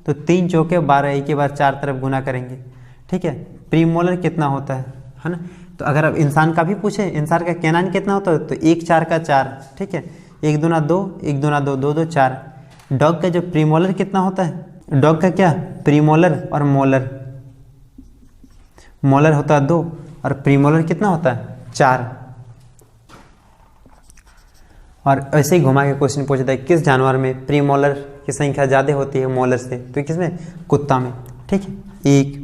तो 3 चौके 12, एक के बाद 4 तरफ गुना करेंगे, ठीक है। प्रीमोलर कितना होता है ना। तो अगर अब इंसान का भी पूछे, इंसान का कैनाइन कितना होता है, तो 1 4 का 4, ठीक है। 1 दूना 2, 1 दूना 2, 2 2 4। डॉग का जो प्रीमोलर कितना होता है, डॉग का क्या प्रीमोलर और मोलर, मोलर होता है 2 और प्रीमोलर कितना होता है 4। और ऐसे ही घुमा के क्वेश्चन पूछता है किस जानवर में प्रीमोलर की संख्या ज़्यादा होती है मोलर से, तो किसमें, कुत्ता में, ठीक है 1।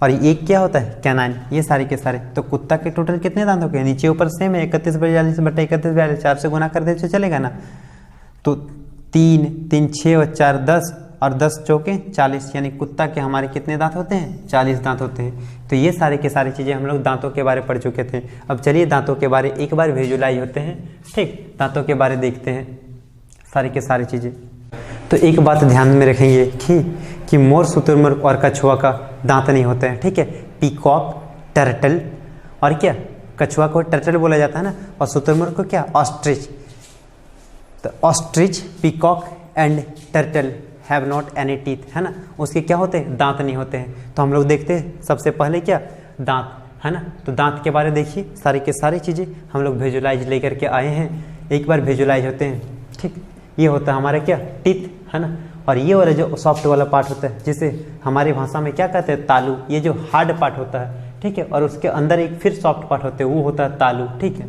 और ये क्या होता है कैनाइन, ये सारे के सारे। तो कुत्ता के टोटल कितने दांत हो गए, नीचे ऊपर सेम है 31 42 बटा 31 42, 4 से गुना कर दे तो चलेगा ना। तो 3 3 6 और 4 10 और 10 चौके 40, यानी कुत्ता के हमारे कितने दांत होते हैं 40 दांत होते हैं। तो ये सारे के सारी चीज़ें हम लोग दांतों के बारे पढ़ चुके थे। अब चलिए दांतों के बारे एक बार विजुलाइज होते हैं, ठीक, दांतों के बारे देखते हैं सारी के सारी चीज़ें। तो एक बात ध्यान में रखेंगे कि मोर, शुतुरमुर्ग और कछुआ का दांत नहीं होते हैं, ठीक है। पीकॉक, टर्टल और क्या, कछुआ को टर्टल बोला जाता है ना, और शुतुरमुर्ग को क्या ऑस्ट्रिच। तो ostrich, peacock and turtle have not any teeth, है ना, उसके क्या होते हैं दांत नहीं होते हैं। तो हम लोग देखते हैं सबसे पहले क्या दांत, है ना। तो दांत के बारे देखिए, सारी के सारी चीज़ें हम लोग विजुलाइज लेकर के आए हैं, एक बार विजुलाइज होते हैं, ठीक। ये होता है हमारा क्या टीथ, है ना। और ये वाला जो सॉफ्ट वाला पार्ट होता है जिसे हमारी भाषा में क्या कहते हैं तालू, ये जो हार्ड पार्ट होता है, ठीक है। और उसके अंदर एक फिर सॉफ्ट पार्ट होते हैं, वो होता है तालू, ठीक है।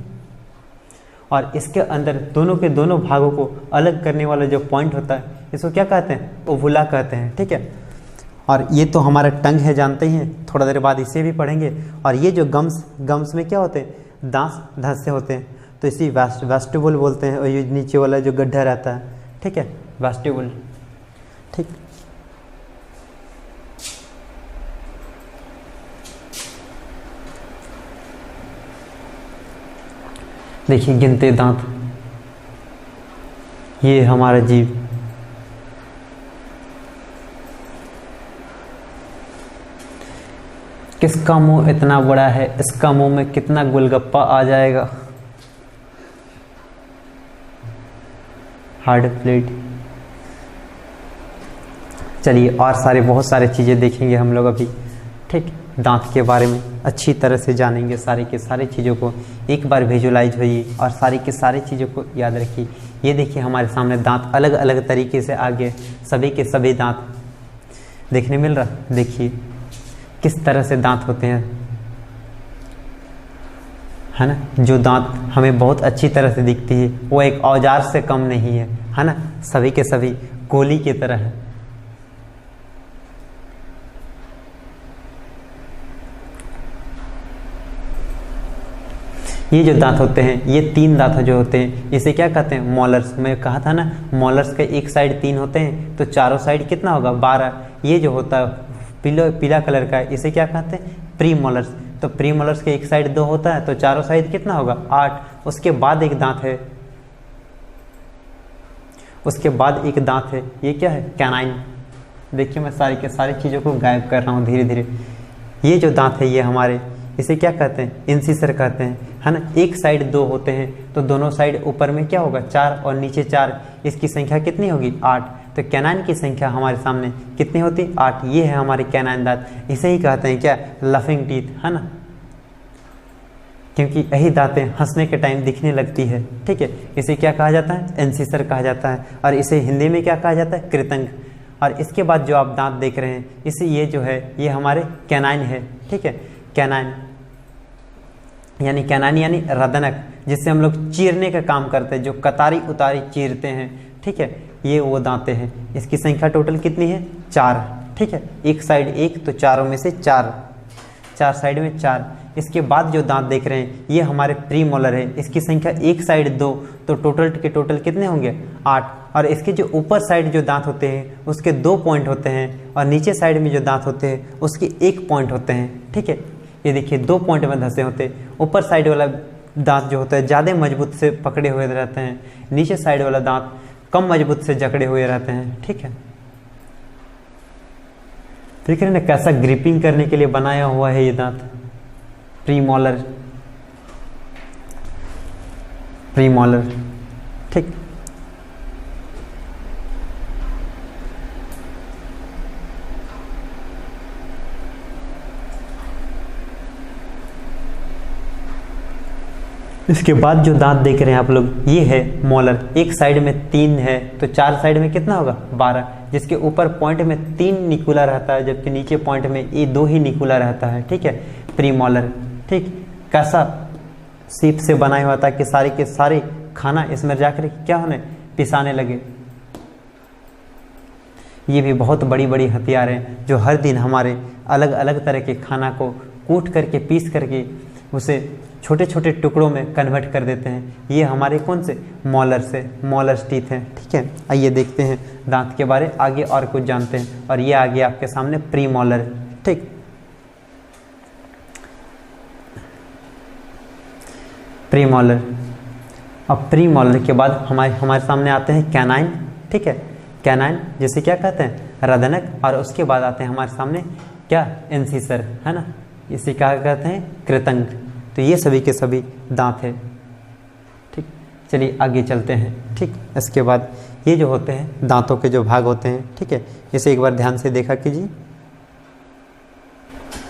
और इसके अंदर दोनों के दोनों भागों को अलग करने वाला जो पॉइंट होता है इसको क्या कहते हैं, ओवुला कहते हैं, ठीक है। और ये तो हमारा टंग है, जानते ही हैं, थोड़ा देर बाद इसे भी पढ़ेंगे। और ये जो गम्स में क्या होते हैं दांत धंसे होते हैं, तो इसी वेस्टिबुल बोलते हैं। और ये नीचे वाला जो गड्ढा रहता है, ठीक है, वेस्टिबुल, ठीक। देखिए गिनते दांत, ये हमारा जीव, किसका मुंह इतना बड़ा है, इसका मुंह में कितना गोलगप्पा आ जाएगा। Hard plate. चलिए और सारे बहुत सारे चीज़ें देखेंगे हम लोग अभी, ठीक। दांत के बारे में अच्छी तरह से जानेंगे, सारी के सारी चीज़ों को एक बार विजुलाइज होइए और सारी की सारी चीज़ों को याद रखिए। ये देखिए हमारे सामने दांत अलग अलग तरीके से आ गए, सभी के सभी दांत देखने मिल रहा, देखिए किस तरह से दांत होते हैं, है ना। जो दांत हमें बहुत अच्छी तरह से दिखती है वो एक औजार से कम नहीं है ना, सभी के सभी गोली की तरह है। ये जो दांत होते हैं, ये 3 दांत जो होते हैं इसे क्या कहते हैं मॉलर्स। मैं कहा था ना मॉलर्स के एक साइड 3 होते हैं, तो चारों साइड कितना होगा 12। ये जो होता है पीला कलर का है, इसे क्या कहते हैं प्री मोलर्स। तो प्री मोलर्स के एक साइड 2 होता है, तो चारों साइड कितना होगा 8। उसके बाद एक दांत है, उसके बाद एक दांत है, ये क्या है कैनाइन। देखिए मैं सारी के सारी चीज़ों को गायब कर रहा हूँ धीरे धीरे। ये जो दांत है ये हमारे, इसे क्या कहते हैं इंसिसर कहते हैं, है ना। एक साइड 2 होते हैं, तो दोनों साइड ऊपर में क्या होगा 4 और नीचे 4, इसकी संख्या कितनी होगी 8। तो कैनाइन की संख्या हमारे सामने कितनी होती 8। ये है हमारे कैनाइन दांत, इसे ही कहते हैं क्या लफिंग टीथ, है ना, क्योंकि यही दांतें हंसने के टाइम दिखने लगती है, ठीक है। इसे क्या कहा जाता है इंसिसर कहा जाता है, और इसे हिंदी में क्या कहा जाता है कृतंग। और इसके बाद जो आप दांत देख रहे हैं इसे, ये जो है ये हमारे कैनाइन है, ठीक है। कैनाइन यानी रदनक, जिससे हम लोग चीरने का काम करते हैं, जो कतारी उतारी चीरते हैं, ठीक है। ये वो दांतें हैं, इसकी संख्या टोटल कितनी है 4, ठीक है। एक साइड 1, तो चारों में से 4, 4 साइड में 4। इसके बाद जो दांत देख रहे हैं ये हमारे प्री मोलर है, इसकी संख्या एक साइड 2, तो टोटल के टोटल कितने होंगे 8। और इसके जो ऊपर साइड जो दांत होते हैं उसके 2 पॉइंट होते हैं और नीचे साइड में जो दांत होते हैं उसके 1 पॉइंट होते हैं। ठीक है, ये देखिए 2 पॉइंट में धंसे होते हैं। ऊपर साइड वाला दांत जो होता है ज़्यादा मजबूत से पकड़े हुए रहते हैं, नीचे साइड वाला दांत कम मजबूत से जकड़े हुए रहते हैं। ठीक है, देख रहे हैं ना कैसा ग्रिपिंग करने के लिए बनाया हुआ है ये दांत। Premolar, premolar. ठीक, इसके बाद जो दांत देख रहे हैं आप लोग ये है मोलर। एक साइड में 3 है तो 4 साइड में कितना होगा 12, जिसके ऊपर पॉइंट में 3 निकुला रहता है जबकि नीचे पॉइंट में ये 2 ही निकुला रहता है। ठीक है, प्रीमोलर। ठीक, कैसा सीप से बनाया हुआ ताकि सारे के सारे खाना इसमें जाकर क्या होने पिसाने लगे। ये भी बहुत बड़ी बड़ी हथियार हैं जो हर दिन हमारे अलग अलग तरह के खाना को कूट करके पीस करके उसे छोटे छोटे टुकड़ों में कन्वर्ट कर देते हैं। ये हमारे कौन से मोलर से, मोलर टीथ हैं। ठीक है, आइए देखते हैं दांत के बारे आगे और कुछ जानते हैं। और ये आगे आपके सामने प्री मोलर। ठीक, प्री मोलर। अब प्री मोलर के बाद हमारे सामने आते हैं कैनाइन। ठीक है, कैनाइन जिसे क्या कहते हैं रदनक। और उसके बाद आते हैं हमारे सामने क्या इंसिसर, है ना, इसे क्या कहते हैं कृतंक। तो ये सभी के सभी दांत है। ठीक, चलिए आगे चलते हैं। ठीक, इसके बाद ये जो होते हैं दांतों के जो भाग होते हैं। ठीक है, इसे एक बार ध्यान से देखा कीजिए।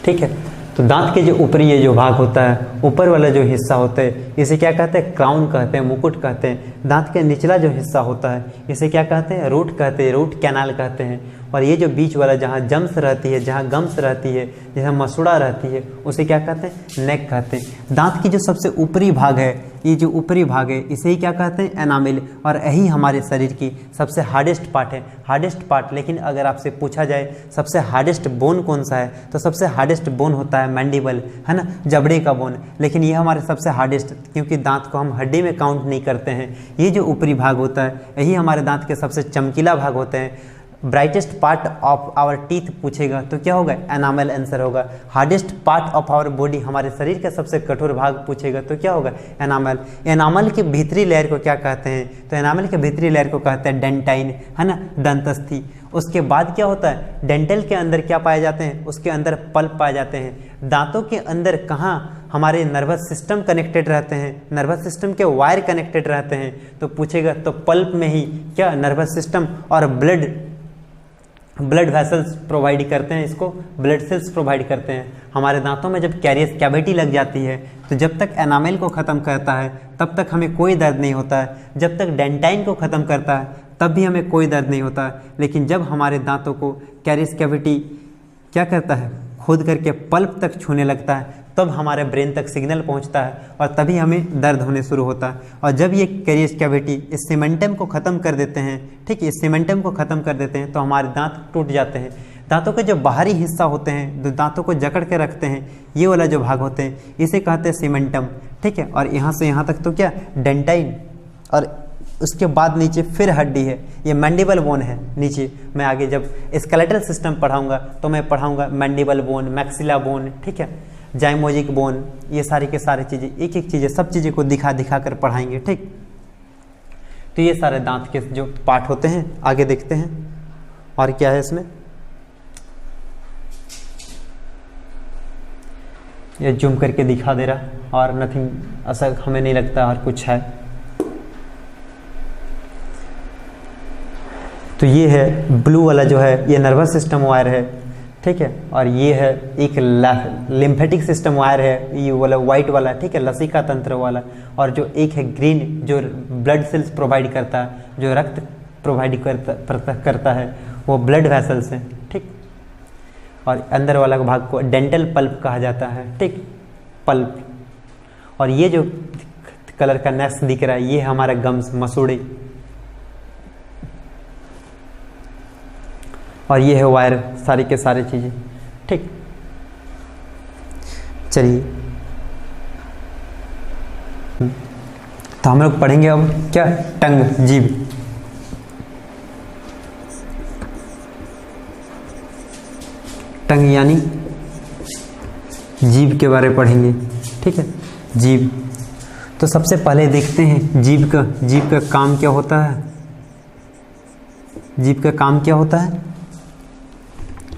ठीक है, तो दांत के जो ऊपरी ये जो भाग होता है, ऊपर वाला जो हिस्सा होता है इसे क्या कहते हैं क्राउन कहते हैं, मुकुट कहते हैं। दांत के निचला जो हिस्सा होता है इसे क्या कहते हैं रूट कहते हैं, रूट कैनाल कहते हैं। और ये जो बीच वाला जहाँ जम्स रहती है, जहाँ गम्स रहती है, जहाँ मसूड़ा रहती है उसे क्या कहते हैं नेक कहते हैं। दांत की जो सबसे ऊपरी भाग है, ये जो ऊपरी भाग है इसे ही क्या कहते हैं एनामिल। और यही हमारे शरीर की सबसे हार्डेस्ट पार्ट है, हार्डेस्ट पार्ट। लेकिन अगर आपसे पूछा जाए सबसे हार्डेस्ट बोन कौन सा है तो सबसे हार्डेस्ट बोन होता है मैंडिबल, है ना, जबड़े का बोन। लेकिन ये हमारे सबसे हार्डेस्ट, क्योंकि दांत को हम हड्डी में काउंट नहीं करते हैं। ये जो ऊपरी भाग होता है यही हमारे दांत के सबसे चमकीला भाग होते हैं। Brightest part of our teeth पूछेगा तो क्या होगा एनामल आंसर होगा। Hardest part of our body, हमारे शरीर का सबसे कठोर भाग पूछेगा तो क्या होगा एनामल। एनामल के भीतरी लेयर को क्या कहते हैं तो एनामल के भीतरी लेयर को कहते हैं डेंटाइन, है ना, दंतस्थी। उसके बाद क्या होता है डेंटल के अंदर क्या पाए जाते हैं, उसके अंदर पल्प पाए जाते हैं। दांतों के अंदर कहाँ हमारे नर्वस सिस्टम कनेक्टेड रहते हैं, नर्वस सिस्टम के वायर कनेक्टेड रहते हैं तो पूछेगा तो पल्प में ही क्या नर्वस सिस्टम और ब्लड वेसल्स प्रोवाइड करते हैं, इसको ब्लड सेल्स प्रोवाइड करते हैं। हमारे दांतों में जब कैरियस कैविटी लग जाती है तो जब तक एनामेल को ख़त्म करता है तब तक हमें कोई दर्द नहीं होता है, जब तक डेंटाइन को ख़त्म करता है तब भी हमें कोई दर्द नहीं होता है। लेकिन जब हमारे दांतों को कैरियस कैविटी क्या करता है खोद करके पल्प तक छूने लगता है तब हमारे ब्रेन तक सिग्नल पहुंचता है और तभी हमें दर्द होने शुरू होता है। और जब ये कैरियस कैविटी इस सीमेंटम को ख़त्म कर देते हैं, ठीक है, इस सीमेंटम को ख़त्म कर देते हैं तो हमारे दांत टूट जाते हैं। दांतों के जो बाहरी हिस्सा होते हैं जो दांतों को जकड़ के रखते हैं ये वाला जो भाग होते हैं इसे कहते हैं सीमेंटम, ठीक है। और यहाँ से यहाँ तक तो क्या डेंटाइन, और उसके बाद नीचे फिर हड्डी है, ये मैंडिबल बोन है नीचे। मैं आगे जब स्केलेटल सिस्टम पढ़ाऊंगा तो मैं पढ़ाऊंगा मैंडिबल बोन, मैक्सिला बोन, ठीक है, जाइमोजिक बोन, ये सारी के सारी चीज़ें एक एक चीज़ें सब चीज़ें को दिखा दिखा कर पढ़ाएंगे, ठीक। तो ये सारे दांत के जो पार्ट होते हैं आगे देखते हैं और क्या है इसमें। ये जूम करके दिखा दे रहा और नथिंग ऐसा हमें नहीं लगता और कुछ है। तो ये है ब्लू वाला जो है ये नर्वस सिस्टम वायर है, ठीक है। और ये है एक लिम्फेटिक सिस्टम वायर है, ये वाला वाइट वाला, ठीक है, लसिका तंत्र वाला। और जो एक है ग्रीन जो ब्लड सेल्स प्रोवाइड करता है, जो रक्त प्रोवाइड करता है वो ब्लड वेसल्स हैं, ठीक। और अंदर वाला भाग को डेंटल पल्प कहा जाता है, ठीक, पल्प। और ये जो कलर का नेक्स्ट दिख रहा है ये हमारा गम्स, मसूड़े। और ये है वायर, सारी के सारी चीज़ें, ठीक। चलिए, तो हम लोग पढ़ेंगे अब क्या, टंग, जीभ। टंग यानी जीभ के बारे में पढ़ेंगे, ठीक है, जीभ। तो सबसे पहले देखते हैं जीभ का काम क्या होता है। जीभ का काम क्या होता है?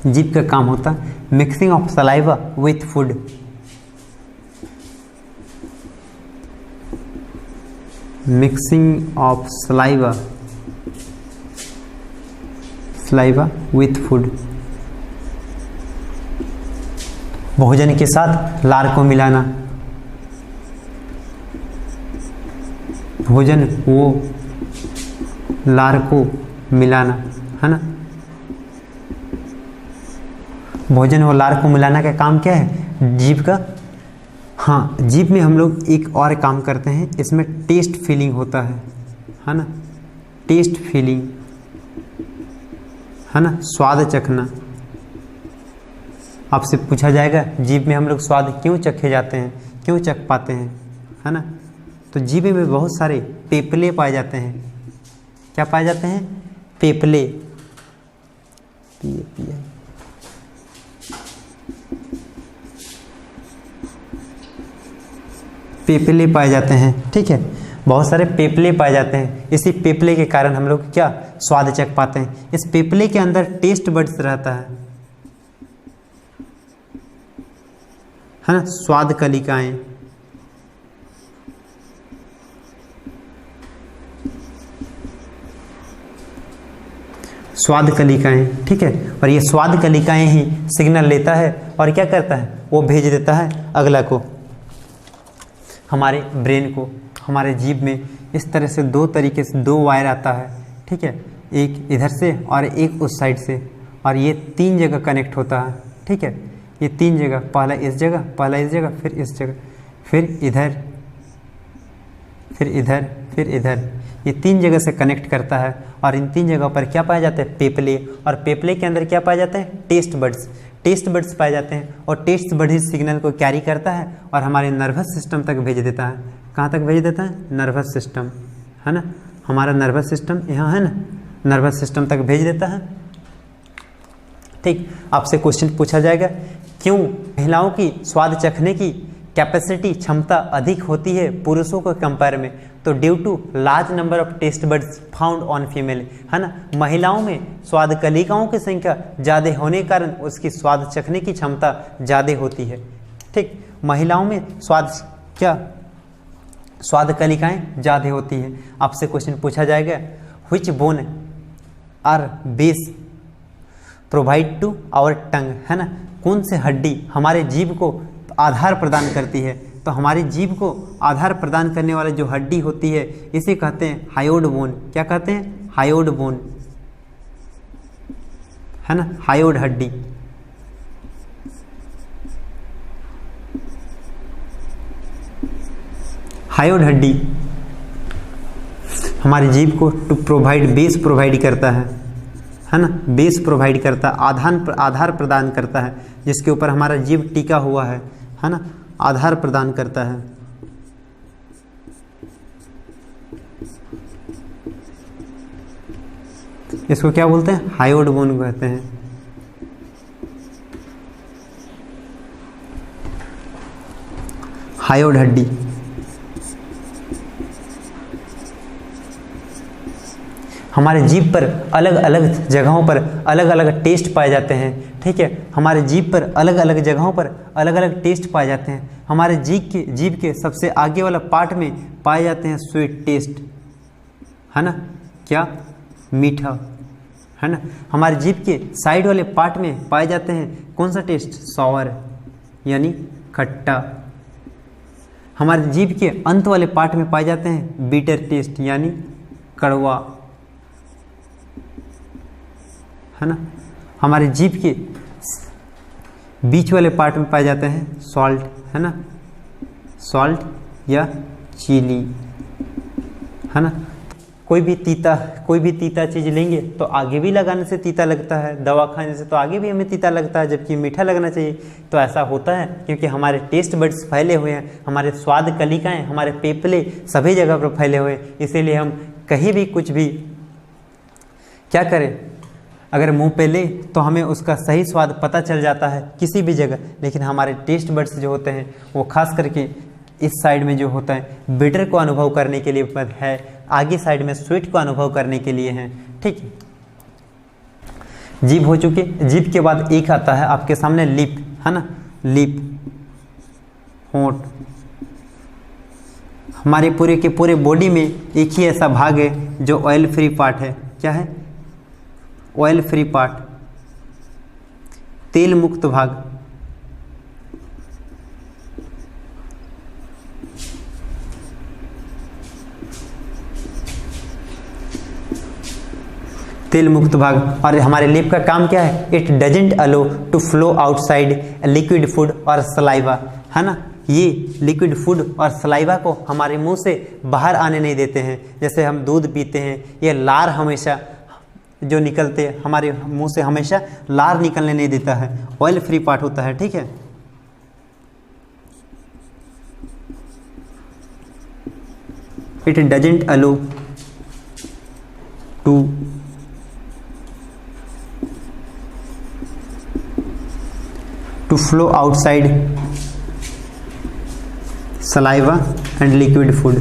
जीभ का काम होता है mixing of saliva with food. Mixing of saliva with food. भोजन के साथ लार को मिलाना। भोजन वो लार को मिलाना, है ना। भोजन और लार को मिलाना का काम क्या है जीभ का? हाँ, जीभ में हम लोग एक और काम करते हैं, इसमें टेस्ट फीलिंग होता है ना। टेस्ट फीलिंग, है ना, स्वाद चखना। आपसे पूछा जाएगा जीभ में हम लोग स्वाद क्यों चखे जाते हैं, क्यों चख पाते हैं, है ना। तो जीभ में बहुत सारे पेपले पाए जाते हैं। क्या पाए जाते हैं? पेपले। पेपले पाए जाते हैं, ठीक है, बहुत सारे पेपले पाए जाते हैं। इसी पेपले के कारण हम लोग क्या स्वाद चख पाते हैं। इस पेपले के अंदर टेस्ट बड्स रहता है ना, स्वाद कलिकाएं। स्वाद कलिकाएं, ठीक है, और ये स्वाद कलिकाएं ही सिग्नल लेता है और क्या करता है, वो भेज देता है अगला को, हमारे ब्रेन को। हमारे जीभ में इस तरह से दो तरीके से दो वायर आता है, ठीक है, एक इधर से और एक उस साइड से, और ये 3 जगह कनेक्ट होता है, ठीक है। ये 3 जगह, पहला इस जगह, पहला इस जगह, फिर इस जगह, फिर इधर, फिर इधर, फिर इधर, ये 3 जगह से कनेक्ट करता है। और इन 3 जगह पर क्या पाए जाते हैं? पेपले। और पेपले के अंदर क्या पाए जाते हैं? Taste buds. टेस्ट बड्स पाए जाते हैं और टेस्ट बड्स सिग्नल को कैरी करता है और हमारे नर्वस सिस्टम तक भेज देता है। कहाँ तक भेज देता है? नर्वस सिस्टम, है ना। हमारा नर्वस सिस्टम यहाँ है ना, नर्वस सिस्टम तक भेज देता है, ठीक। आपसे क्वेश्चन पूछा जाएगा, क्यों महिलाओं की स्वाद चखने की कैपेसिटी, क्षमता अधिक होती है पुरुषों को कंपेयर में? तो due to large number of taste buds found on female, है ना। महिलाओं में स्वाद कलिकाओं की संख्या ज़्यादा होने के कारण उसकी स्वाद चखने की क्षमता ज़्यादा होती है, ठीक। महिलाओं में स्वाद कलिकाएं ज़्यादा होती हैं। आपसे क्वेश्चन पूछा जाएगा, which bone are base provide to our tongue, है ना। कौन से हड्डी हमारे जीभ को आधार प्रदान करती है? तो हमारी जीभ को आधार प्रदान करने वाली जो हड्डी होती है इसे कहते हैं हायोड बोन। क्या कहते हैं? हायोड बोन, है ना, हायोड हड्डी। हायोड हड्डी हमारी जीभ को टू प्रोवाइड, बेस प्रोवाइड करता है ना, बेस प्रोवाइड करता है, आधार प्रदान करता है, जिसके ऊपर हमारा जीभ टिका हुआ है ना, आधार प्रदान करता है। इसको क्या बोलते हैं? हायोड बोन कहते हैं। हायोड हड्डी। हमारे जीभ पर अलग अलग जगहों पर अलग अलग टेस्ट पाए जाते हैं, ठीक है। हमारे जीभ पर अलग अलग जगहों पर अलग अलग टेस्ट पाए जाते हैं। हमारे जीभ के सबसे आगे वाला पार्ट में पाए जाते हैं स्वीट टेस्ट, है ना, क्या? मीठा, है ना। हमारे जीभ के साइड वाले पार्ट में पाए जाते हैं कौन सा टेस्ट? सॉवर, यानी खट्टा। हमारे जीभ के अंत वाले पार्ट में पाए जाते हैं बीटर टेस्ट, यानी कड़वा, है ना। हमारे जीभ के बीच वाले पार्ट में पाए जाते हैं सॉल्ट, है ना, सॉल्ट या चीनी, है ना। कोई भी तीता चीज़ लेंगे तो आगे भी लगाने से तीता लगता है, दवा खाने से तो आगे भी हमें तीता लगता है, जबकि मीठा लगना चाहिए। तो ऐसा होता है क्योंकि हमारे टेस्ट बड्स फैले हुए हैं, हमारे स्वाद कलिकाएँ, हमारे पेपले सभी जगह पर फैले हुए हैं। इसीलिए हम कहीं भी कुछ भी क्या करें, अगर मुंह पे ले तो हमें उसका सही स्वाद पता चल जाता है किसी भी जगह, लेकिन हमारे टेस्ट बड्स जो होते हैं वो खास करके इस साइड में जो होता है बिटर को अनुभव करने के लिए है, आगे साइड में स्वीट को अनुभव करने के लिए है। ठीक है, जीभ हो चुके। जीभ के बाद एक आता है आपके सामने लिप, है ना, लिप, होंठ। हमारे पूरे के पूरे बॉडी में एक ही ऐसा भाग है जो ऑयल फ्री पार्ट है। क्या है? ऑयल फ्री पार्ट, तेल मुक्त भाग। तेल मुक्त भाग। और हमारे लिप का काम क्या है? It doesn't allow to flow outside liquid food और सलाइवा, है ना। ये लिक्विड फूड और सलाइवा को हमारे मुंह से बाहर आने नहीं देते हैं। जैसे हम दूध पीते हैं, ये लार हमेशा जो निकलते हैं हमारे मुंह से, हमेशा लार निकलने नहीं देता है। ऑयल फ्री पार्ट होता है। ठीक है, it doesn't allow to flow outside saliva and liquid food।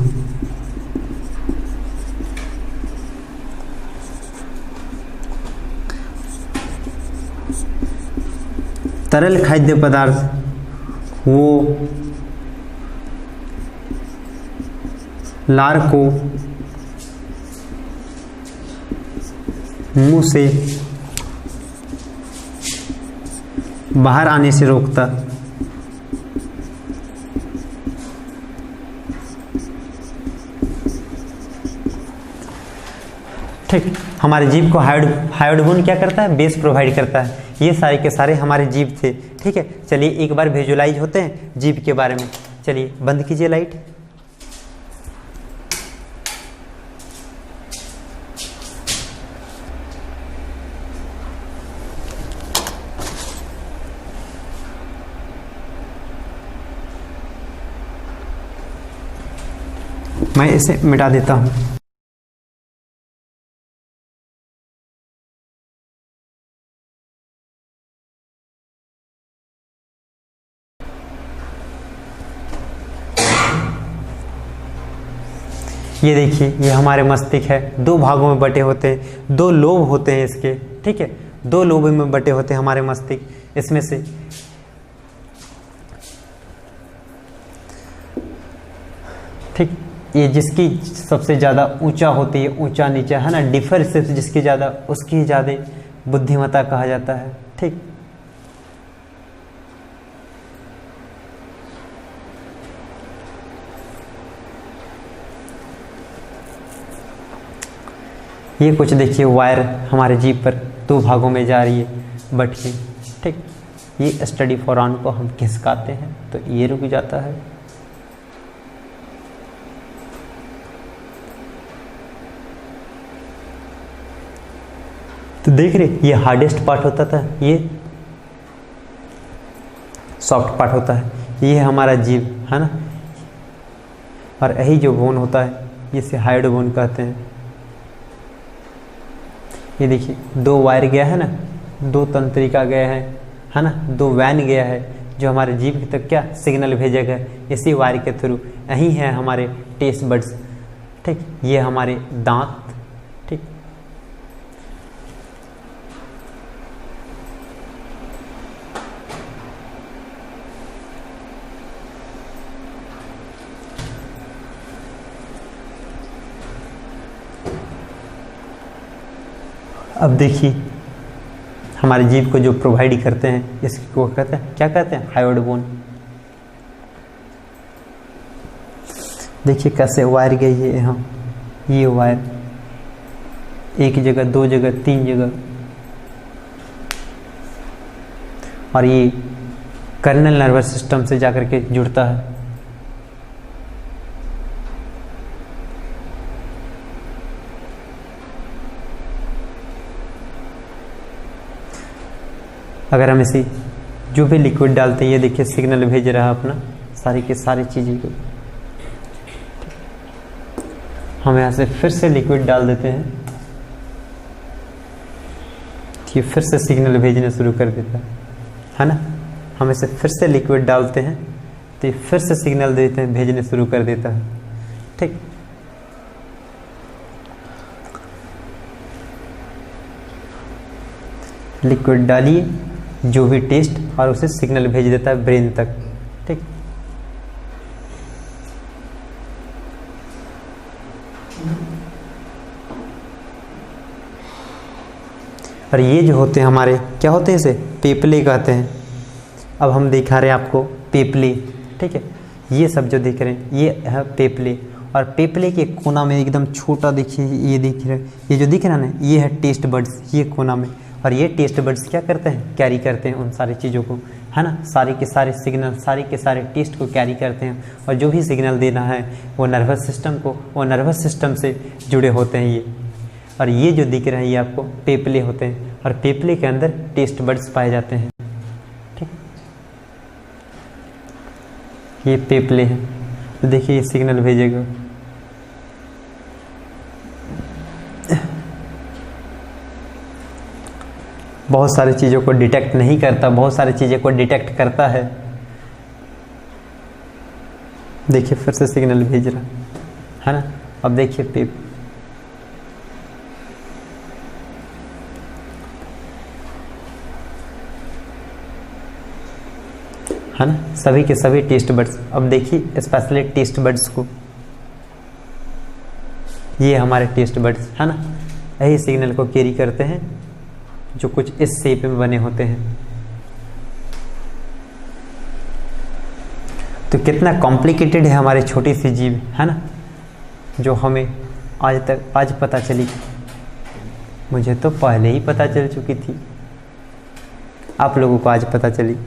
तरल खाद्य पदार्थ वो लार को मुंह से बाहर आने से रोकता। ठीक, हमारे जीभ को हायोडबोन क्या करता है? बेस प्रोवाइड करता है। ये सारे के सारे हमारे जीभ थे। ठीक है, चलिए एक बार विजुअलाइज होते हैं जीभ के बारे में। चलिए बंद कीजिए लाइट। मैं इसे मिटा देता हूँ। ये देखिए, ये हमारे मस्तिष्क है, दो भागों में बटे होते हैं, दो लोब होते हैं इसके। ठीक है, दो लोब में बटे होते हैं हमारे मस्तिष्क। इसमें से ठीक, ये जिसकी सबसे ज़्यादा ऊंचा होती है, ऊंचा नीचा, है ना, डिफर से जिसकी ज़्यादा, उसकी ज़्यादा बुद्धिमत्ता कहा जाता है। ठीक, ये कुछ देखिए वायर हमारे जीभ पर दो भागों में जा रही है बट के। ठीक, ये स्टडी फॉरऑन को हम खिसकाते हैं तो ये रुक जाता है। तो देख रहे, ये हार्डेस्ट पार्ट होता था, ये सॉफ्ट पार्ट होता है। ये हमारा जीभ, है ना, और यही जो बोन होता है इसे हाइड बोन कहते हैं। ये देखिए, दो वायर गया है ना, दो तंत्रिका गया है ना, दो वैन गया है जो हमारे जीभ तक क्या सिग्नल भेजेगा, इसी वायर के थ्रू। यही है हमारे टेस्ट बड्स। ठीक, ये हमारे दांत। ठीक, अब देखिए हमारे जीभ को जो प्रोवाइड करते हैं इसको कहते हैं, क्या कहते हैं? Hyoid bone. देखिए कैसे वायर गई है यहाँ, ये वायर एक जगह, दो जगह, तीन जगह, और ये कर्नल नर्वस सिस्टम से जाकर के जुड़ता है। अगर हम इसे जो भी लिक्विड डालते हैं, ये देखिए सिग्नल भेज रहा है अपना सारी की सारी चीज़ें को। हम यहाँ से फिर से लिक्विड डाल देते हैं, ये फिर से सिग्नल भेजना शुरू कर देता है ना। हम इसे फिर से लिक्विड डालते हैं तो ये फिर से सिग्नल देते हैं, भेजने शुरू कर देता है। ठीक, लिक्विड डालिए, जो भी टेस्ट, और उसे सिग्नल भेज देता है ब्रेन तक। ठीक, और ये जो होते हैं हमारे क्या होते हैं, इसे पेपले कहते हैं। अब हम दिखा रहे हैं आपको पेपले। ठीक है, ये सब जो दिख रहे हैं ये है पेपले, और पेपले के कोना में एकदम छोटा देखिए, ये दिख रहा है, ये जो दिख रहा है ना, ये है टेस्ट बड्स, ये कोना में। और ये टेस्ट बड्स क्या करते हैं, कैरी करते हैं उन सारी चीज़ों को, है ना। सारे के सारे सिग्नल, सारे के सारे टेस्ट को कैरी करते हैं, और जो भी सिग्नल देना है वो नर्वस सिस्टम को, वो नर्वस सिस्टम से जुड़े होते हैं ये। और ये जो दिख रहे हैं ये आपको पेपले होते हैं, और पेपले के अंदर टेस्ट बड्स पाए जाते हैं। ठीक, ये पेपले हैं, तो देखिए ये सिग्नल भेजेगा। बहुत सारी चीज़ों को डिटेक्ट नहीं करता, बहुत सारी चीज़ों को डिटेक्ट करता है। देखिए फिर से सिग्नल भेज रहा है ना। अब देखिए है ना, सभी के सभी टेस्ट बड्स। अब देखिए स्पेशली टेस्ट बड्स को, ये हमारे टेस्ट बड्स है ना, यही सिग्नल को कैरी करते हैं, जो कुछ इस शेप में बने होते हैं। तो कितना कॉम्प्लिकेटेड है हमारी छोटी सी जीव, है ना, जो हमें आज पता चली। मुझे तो पहले ही पता चल चुकी थी, आप लोगों को आज पता चली।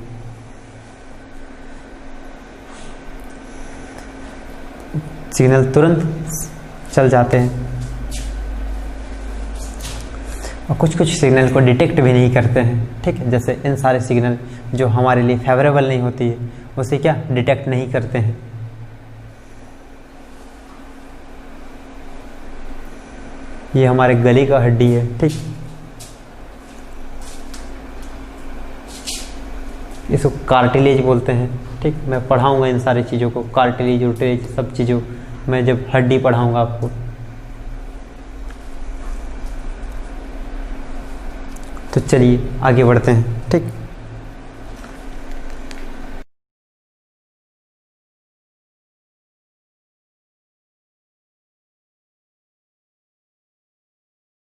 सिग्नल तुरंत चल जाते हैं, और कुछ कुछ सिग्नल को डिटेक्ट भी नहीं करते हैं। ठीक है, जैसे इन सारे सिग्नल जो हमारे लिए फेवरेबल नहीं होती है, उसे क्या डिटेक्ट नहीं करते हैं। ये हमारे गले का हड्डी है। ठीक, इसको कार्टिलेज बोलते हैं। ठीक, मैं पढ़ाऊंगा इन सारी चीज़ों को, कार्टिलेज उटेज सब चीज़ों, मैं जब हड्डी पढ़ाऊंगा आपको। तो चलिए आगे बढ़ते हैं। ठीक।